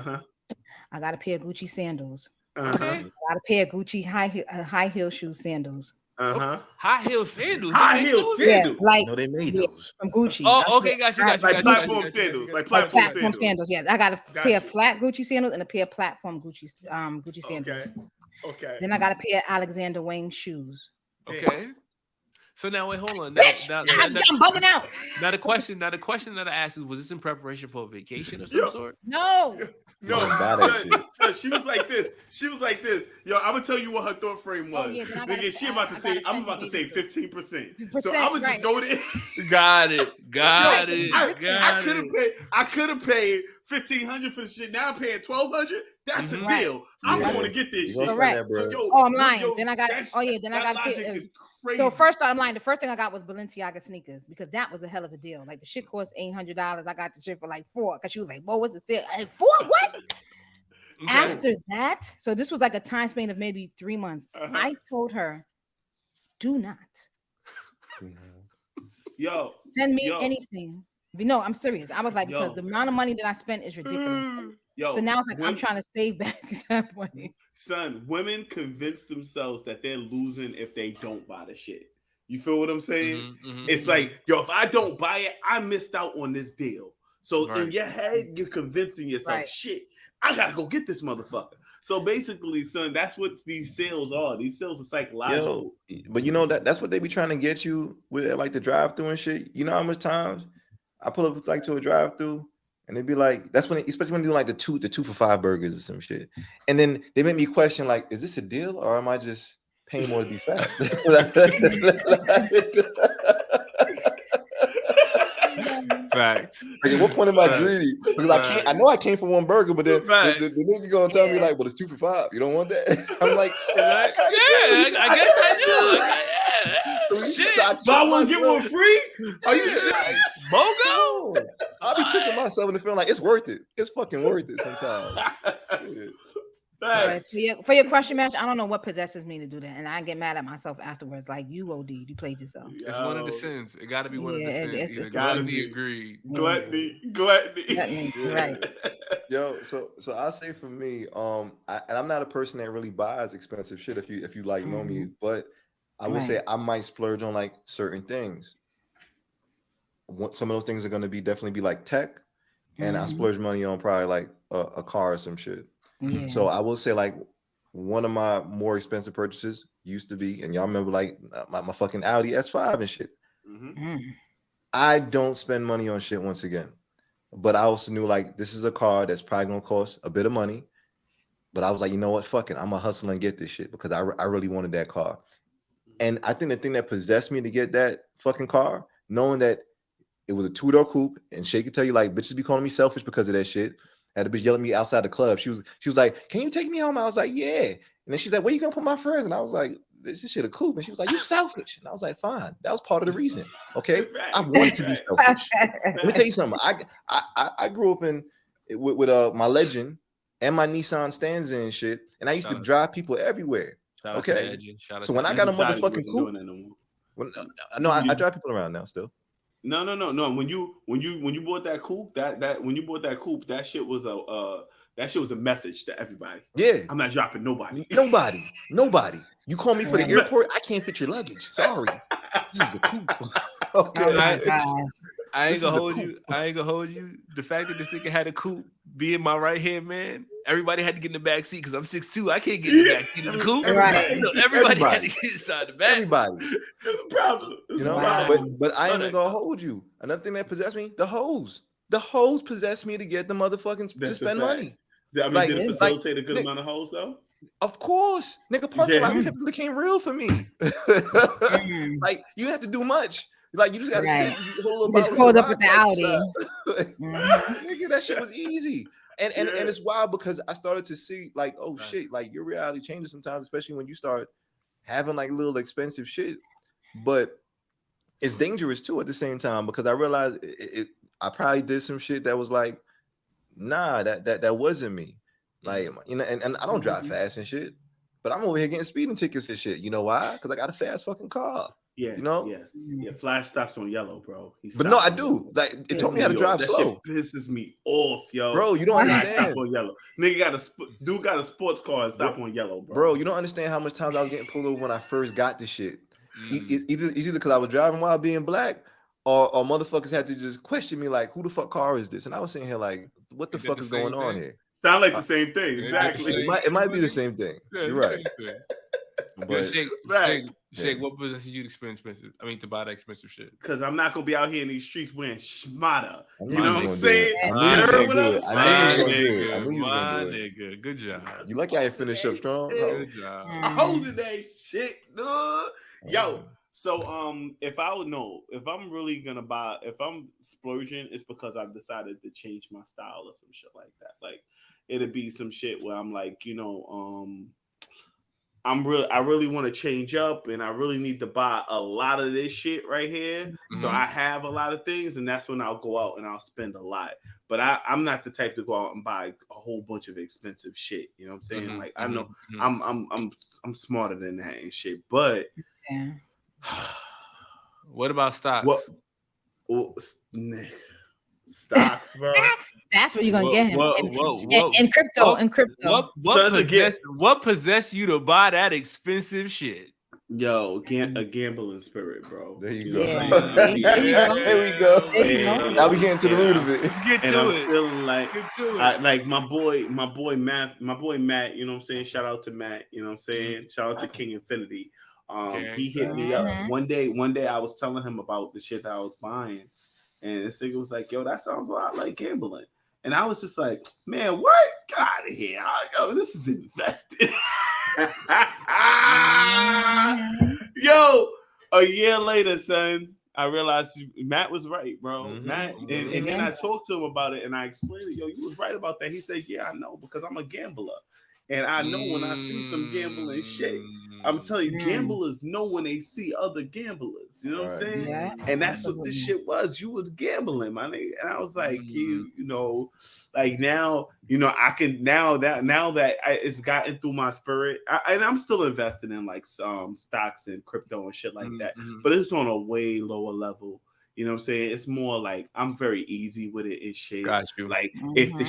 Speaker 3: I got a pair of Gucci sandals.
Speaker 1: Okay.
Speaker 3: I got a pair of Gucci high heel shoe sandals.
Speaker 1: High heel sandals.
Speaker 7: High heel sandals.
Speaker 3: Yeah, like
Speaker 2: no, they made those
Speaker 3: from Gucci.
Speaker 1: Oh, okay, got you.
Speaker 7: Like platform sandals. Like platform sandals.
Speaker 3: Yes, I got a pair of flat Gucci sandals and a pair of platform Gucci sandals.
Speaker 7: Okay.
Speaker 3: Then I got a pair of Alexander Wang shoes.
Speaker 1: Okay. So now wait, hold on.
Speaker 3: I'm bugging out.
Speaker 1: Now the question that I asked is, was this in preparation for a vacation of some sort?
Speaker 3: No.
Speaker 7: So she was like this. Yo, I'm gonna tell you what her thought frame was. I'm about to say 15%. So I'm gonna just go there.
Speaker 1: Got it.
Speaker 7: I could have paid $1,500 for the shit. Now I'm paying $1,200. That's a deal. I'm going to get this shit.
Speaker 3: Correct. I'm lying. Then I got it. So first I'm lying. The first thing I got was Balenciaga sneakers because that was a hell of a deal. Like the shit cost $800. I got the shit for like $4 because she was like, "Whoa, what's the sale?" I said, $4? What? Okay. After that, so this was like a time span of maybe 3 months. I told her, "Do not, send me anything." No, I'm serious. I was like, because the amount of money that I spent is ridiculous. So now it's like I'm trying to save back that money.
Speaker 7: Son, women convince themselves that they're losing if they don't buy the shit. You feel what I'm saying? It's like, yo, if I don't buy it, I missed out on this deal. So in your head, you're convincing yourself, shit, I gotta go get this motherfucker. So basically, son, that's what these sales are. These sales are psychological.
Speaker 2: Yo, but you know that's what they be trying to get you with, like the drive-through and shit. You know how much times I pull up like to a drive-through And they'd be like, that's when, especially when they do like the two for $5 burgers or some shit. And then they make me question, like, is this a deal or am I just paying more to be fat?
Speaker 1: Facts.
Speaker 2: Like, at what point am I greedy? Because I know I came for one burger, but then the nigga gonna tell me like, but it's 2 for $5. You don't want that? I'm like, I
Speaker 1: guess I do.
Speaker 2: So
Speaker 7: I want to get one free? Are you serious?
Speaker 1: BOGO?
Speaker 2: I'll be tricking myself into feeling like it's worth it. It's fucking worth it sometimes.
Speaker 3: But for your question, Mash, I don't know what possesses me to do that, and I get mad at myself afterwards. Like you OD, you played yourself.
Speaker 1: It's one of the sins. It got to be one of the sins. Either
Speaker 7: gluttony,
Speaker 1: agreed.
Speaker 7: Gluttony.
Speaker 3: Right.
Speaker 2: Yo, so I say for me, and I'm not a person that really buys expensive shit. If you like know me, but I would say I might splurge on like certain things. Some of those things are going to definitely be like tech, and I splurge money on probably like a car or some shit. Yeah. So I will say like one of my more expensive purchases used to be, and y'all remember like my fucking Audi S5 and shit. I don't spend money on shit once again, but I also knew like this is a car that's probably gonna cost a bit of money, but I was like, you know what, fuck it, I'm gonna hustle and get this shit because I really wanted that car. And I think the thing that possessed me to get that fucking car, knowing that it was a 2-door coupe, and Shay could tell you like bitches be calling me selfish because of that shit. Had a bitch yelling at me outside the club. She was like, "Can you take me home?" I was like, "Yeah." And then she's like, "Where you gonna put my friends?" And I was like, "This shit a coupe." And she was like, "You selfish." And I was like, "Fine." That was part of the reason. Okay, I wanted to be selfish. Let me tell you something. I grew up with my Legend and my Nissan Stanza and shit, and I used to drive people everywhere. Okay, so when I got a motherfucking coupe, I drive people around now still.
Speaker 7: No. When you bought that coupe, that shit was a message to everybody.
Speaker 2: Yeah,
Speaker 7: I'm not dropping nobody.
Speaker 2: Nobody. You call me for the airport, I can't fit your luggage. Sorry, this is a coupe. Okay.
Speaker 1: I ain't gonna hold you. The fact that this nigga had a coupe, being my right hand man, everybody had to get in the back seat because I'm 6'2". I can't get in the back seat of the coupe.
Speaker 3: Right.
Speaker 1: Everybody had to get inside the back.
Speaker 2: Everybody.
Speaker 7: It's a problem.
Speaker 2: You know, but I ain't gonna hold you. Another thing that possessed me, the hoes. The hoes possessed me to get the motherfucking to spend money.
Speaker 7: I mean, like, did it facilitate a good amount of hoes though?
Speaker 2: Of course, nigga, parking lot people became real for me. Like you have to do much. Like you just gotta sit,
Speaker 3: just pulled up with the Audi.
Speaker 2: Nigga, that shit was easy. And it's wild because I started to see like, oh shit, like your reality changes sometimes, especially when you start having like little expensive shit. But it's dangerous too at the same time because I realized I probably did some shit that was like, nah, that wasn't me. Like, you know, and I don't drive fast and shit, but I'm over here getting speeding tickets and shit. You know why? Because I got a fast fucking car.
Speaker 7: Yeah,
Speaker 2: you know,
Speaker 7: yeah. Flash stops on yellow, bro.
Speaker 2: But no, I do. Like it told me how to drive slow.
Speaker 7: That shit pisses me off, yo.
Speaker 2: Bro, you don't understand.
Speaker 7: Stop on yellow. Nigga got a sports car and stop on yellow, bro.
Speaker 2: Bro, you don't understand how much times I was getting pulled over when I first got this shit. It's either because I was driving while being black, or motherfuckers had to just question me like, who the fuck car is this? And I was sitting here like, what the fuck is going on here?
Speaker 7: Sound like the same thing, exactly.
Speaker 2: It might be the same thing. You're right.
Speaker 1: But Shake, what possesses you to spend expensive? I mean, to buy that expensive shit?
Speaker 7: Because I'm not gonna be out here in these streets wearing schmata. You
Speaker 2: know
Speaker 7: what I'm saying?
Speaker 1: Nigga, good job.
Speaker 2: You like how you finish up strong?
Speaker 7: Good job. Holding that shit, dude. Yo. So if I'm really gonna buy, if I'm splurging, it's because I've decided to change my style or some shit like that. Like it'd be some shit where I'm like, you know, I really want to change up and I really need to buy a lot of this shit right here. Mm-hmm. So I have a lot of things, and that's when I'll go out and I'll spend a lot. But I'm not the type to go out and buy a whole bunch of expensive shit. You know what I'm saying? Mm-hmm. Like I know I'm smarter than that and shit. But
Speaker 1: what about stocks?
Speaker 7: Stocks, bro.
Speaker 3: That's where you're gonna get him. In crypto.
Speaker 1: What possessed you to buy that expensive shit?
Speaker 7: Yo, a gambling spirit, bro.
Speaker 2: There you go. There we go. Now we getting to the root of it.
Speaker 1: Get to it.
Speaker 7: I'm feeling like my boy Matt. You know what I'm saying? Shout out to Matt. You know what I'm saying? Shout out to King Infinity. He hit me up one day. I was telling him about the shit that I was buying, and this nigga was like, "Yo, that sounds a lot like gambling." And I was just like, man, what? Get out of here. Yo, this is invested. Yo, a year later, son, I realized Matt was right, bro.
Speaker 2: Mm-hmm.
Speaker 7: Matt, and then I talked to him about it and I explained it. Yo, you was right about that. He said, yeah, I know, because I'm a gambler. And I know when I see some gambling shit, I'm telling you, gamblers know when they see other gamblers. You know what I'm saying?
Speaker 3: Yeah.
Speaker 7: And that's what this shit was. You was gambling, my nigga. And I was like, you know, like now, you know, I can now that it's gotten through my spirit, and I'm still invested in like some stocks and crypto and shit like that, but it's on a way lower level. You know what I'm saying? It's more like I'm very easy with it and shit.
Speaker 1: Got you.
Speaker 7: Like if the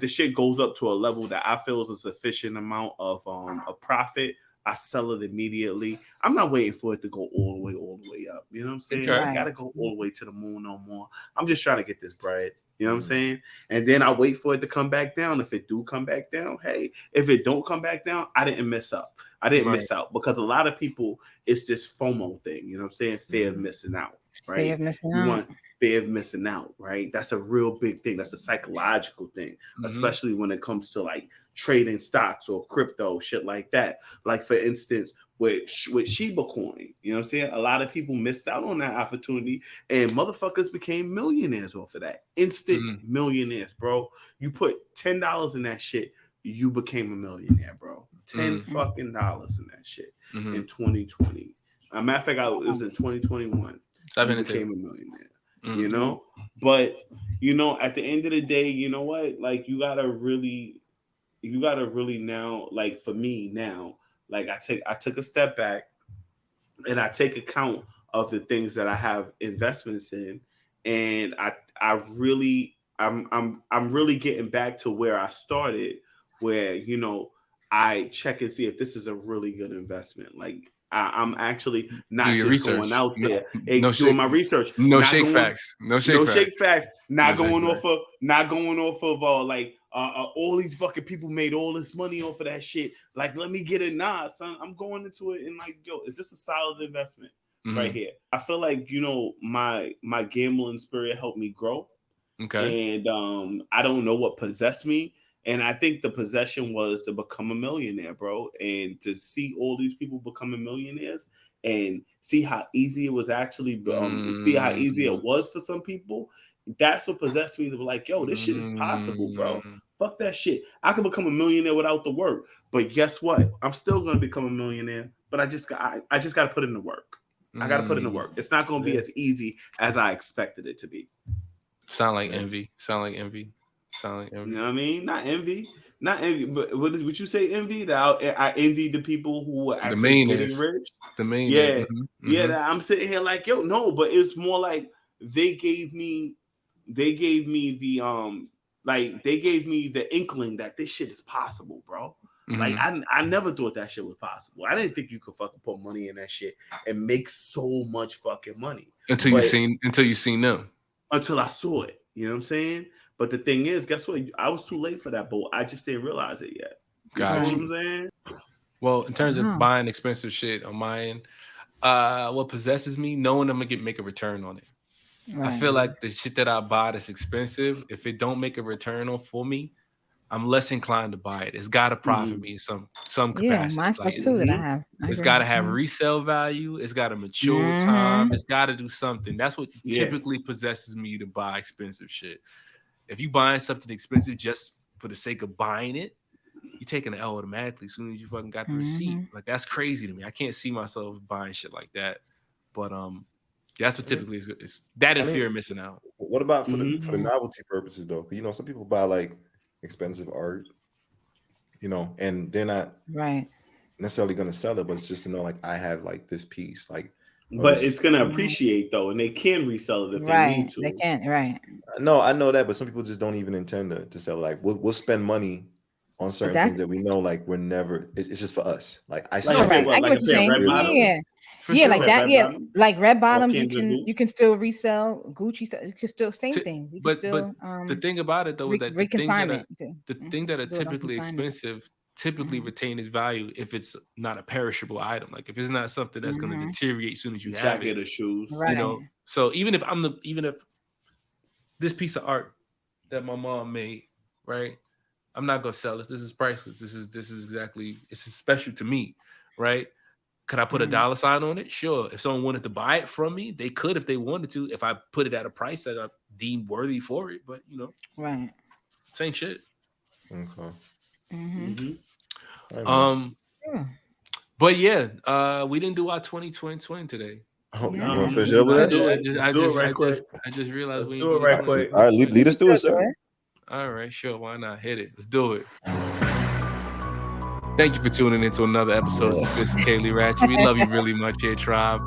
Speaker 7: shit goes up to a level that I feel is a sufficient amount of a profit, I sell it immediately. I'm not waiting for it to go all the way up. You know what I'm saying?
Speaker 1: Okay.
Speaker 7: I gotta go all the way to the moon no more. I'm just trying to get this bread. You know what I'm saying? And then I wait for it to come back down. If it do come back down, hey. If it don't come back down, I didn't miss up. I didn't miss out, because a lot of people, it's this FOMO thing. You know what I'm saying? Fear of missing out. Right?
Speaker 3: Fear of missing out.
Speaker 7: Fear of missing out, right? That's a real big thing. That's a psychological thing, especially when it comes to like trading stocks or crypto, shit like that. Like for instance, with Shiba coin, you know what I'm saying? A lot of people missed out on that opportunity, and motherfuckers became millionaires off of that. Instant millionaires, bro. You put $10 in that shit, you became a millionaire, bro. $10 dollars in that shit in 2020. As a matter of fact, it was in 2021. You became a millionaire. You know, but you know, at the end of the day, you know what? Like you gotta really now, like for me now, like I took a step back and I take account of the things that I have investments in, and I'm really getting back to where I started, where you know I check and see if this is a really good investment. Like I'm actually not just going out there doing my research.
Speaker 1: No shake facts.
Speaker 7: Not going off of all these fucking people made all this money off of that shit. Like, let me get it. Nah, son, I'm going into it and like, yo, is this a solid investment right here? I feel like, you know, my gambling spirit helped me grow. Okay. And I don't know what possessed me. And I think the possession was to become a millionaire, bro. And to see all these people becoming millionaires and see how easy it was actually, see how easy it was for some people. That's what possessed me to be like, yo, this shit is possible, bro. Fuck that shit. I could become a millionaire without the work. But guess what? I'm still going to become a millionaire. But I just got to put in the work. I got to put in the work. It's not going to be as easy as I expected it to be.
Speaker 1: Sound like envy. You know
Speaker 7: what I mean? Not envy, but would you say envy? That I envy the people who are actually getting rich. That I'm sitting here like, yo, no, but it's more like they gave me the inkling that this shit is possible, bro. Like I never thought that shit was possible. I didn't think you could fucking put money in that shit and make so much fucking money
Speaker 1: until you seen them.
Speaker 7: Until I saw it, you know what I'm saying? But the thing is, guess what? I was too late for that, but I just didn't realize it yet.
Speaker 1: Gotcha.
Speaker 7: You know what I'm saying?
Speaker 1: Well, in terms of buying expensive shit on my end, what possesses me, knowing I'm gonna make a return on it. Right. I feel like the shit that I buy that's expensive, if it don't make a return on for me, I'm less inclined to buy it. It's got to profit me in some capacity.
Speaker 3: Yeah, my stuff too that I have.
Speaker 1: It's got to have resale value. It's got to mature with time. It's got to do something. That's what typically possesses me to buy expensive shit. If you buying something expensive just for the sake of buying it, you're taking an L automatically as soon as you fucking got the receipt. Like that's crazy to me. I can't see myself buying shit like that. But that's what typically is that and fear of missing out.
Speaker 2: What about for the novelty purposes though? You know, some people buy like expensive art, you know, and they're not necessarily going to sell it, but it's just to know like I have like this piece, like.
Speaker 7: But it's going to appreciate though, and they can resell it if they need to.
Speaker 3: They can,
Speaker 2: No, I know that, but some people just don't even intend to sell it. Like we'll spend money on certain things that we know like we're never. It's just for us. Like I see.
Speaker 3: I get what you're saying. Yeah, like that. Yeah, like red bottoms. You can still resell Gucci stuff. You can still same thing.
Speaker 1: But the thing about it though is that the thing that are typically expensive typically retain its value if it's not a perishable item. Like if it's not something that's going to deteriorate as soon as you have it.
Speaker 7: Or shoes,
Speaker 1: you know. So even if this piece of art that my mom made, right? I'm not gonna sell it. This is priceless. This is exactly, it's special to me, right? Could I put a dollar sign on it? Sure. If someone wanted to buy it from me, they could if they wanted to. If I put it at a price that I deem worthy for it, but
Speaker 3: right.
Speaker 1: same shit.
Speaker 2: Okay.
Speaker 1: But yeah, we didn't do our 2020 today.
Speaker 2: Oh,
Speaker 3: Yeah.
Speaker 2: you want to finish up with that?
Speaker 1: I just realized
Speaker 7: Let's
Speaker 1: we
Speaker 7: do it right quick.
Speaker 2: All right, lead us through it, sir.
Speaker 1: All right, sure. Why not? Hit it. Let's do it. Thank you for tuning into another episode of Sophisticatedly Ratchet. We love you really much here, Tribe.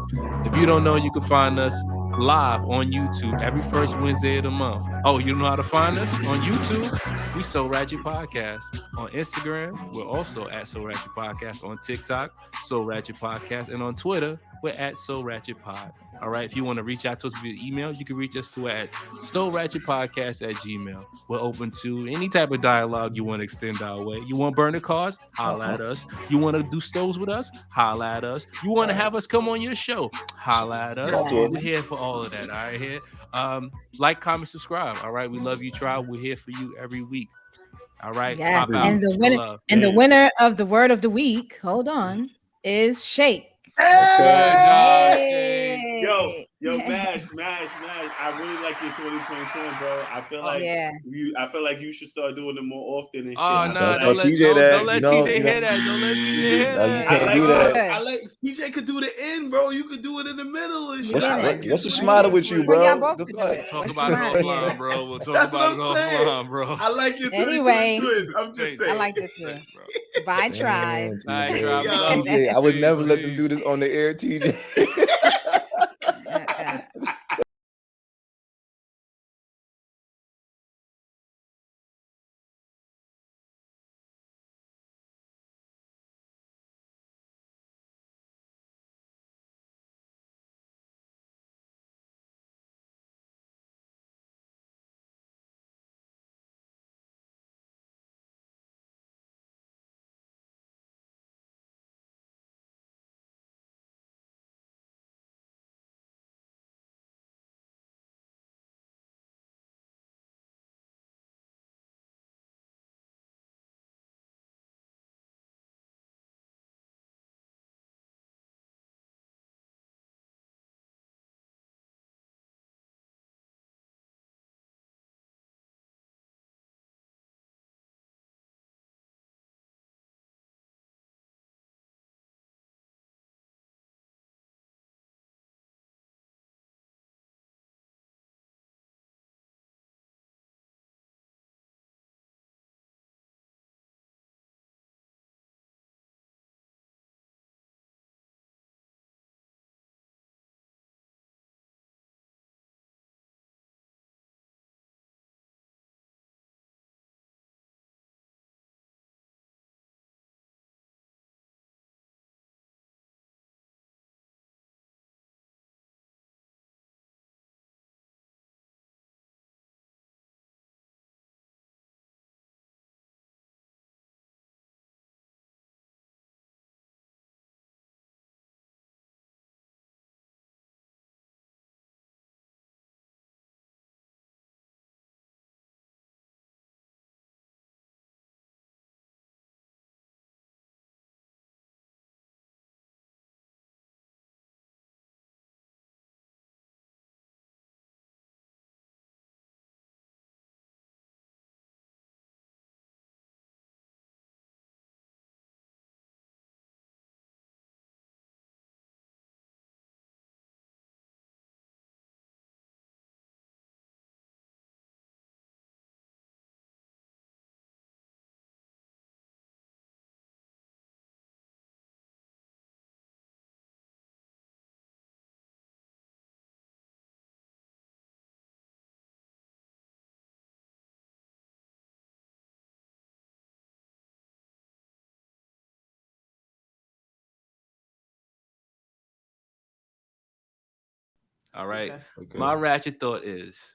Speaker 1: If you don't know, you can find us live on YouTube every first Wednesday of the month. Oh, you know how to find us? On YouTube, we So Ratchet Podcast. On Instagram, we're also at So Ratchet Podcast. On TikTok, So Ratchet Podcast. And on Twitter, we're at So Ratchet Pod. All right, if you want to reach out to us via email, you can reach us to at SoRatchetPodcast@gmail. We're open to any type of dialogue you want to extend our way. You want burner cars? Holla at us. You want to do stoves with us? Holla at us. You want to have us come on your show? Holla at us. We're here for all of that. All right, here. Like, comment, subscribe. All right, we love you, Tribe. We're here for you every week. All right,
Speaker 3: Yes.
Speaker 1: pop out.
Speaker 3: And the winner of the word of the week, hold on, is Shake.
Speaker 7: Hey! Yo, Mash. I really like your 2020, bro. I feel like you should start doing it more often and shit.
Speaker 1: Oh no,
Speaker 2: don't let TJ that.
Speaker 1: Don't let TJ hear that. Don't let TJ hear that.
Speaker 2: You can't do that.
Speaker 7: I like TJ could do the end, bro. You could do it in the middle and shit.
Speaker 2: What's the matter with you, bro?
Speaker 1: Talk about it offline, bro. We'll talk about it offline, bro.
Speaker 7: I like your 2020
Speaker 3: Anyway,
Speaker 7: I'm just saying.
Speaker 3: I like this one. Bye, Tribe.
Speaker 1: Bye, Tribe.
Speaker 2: TJ, I would never let them do this on the air, TJ.
Speaker 1: All right. My ratchet thought is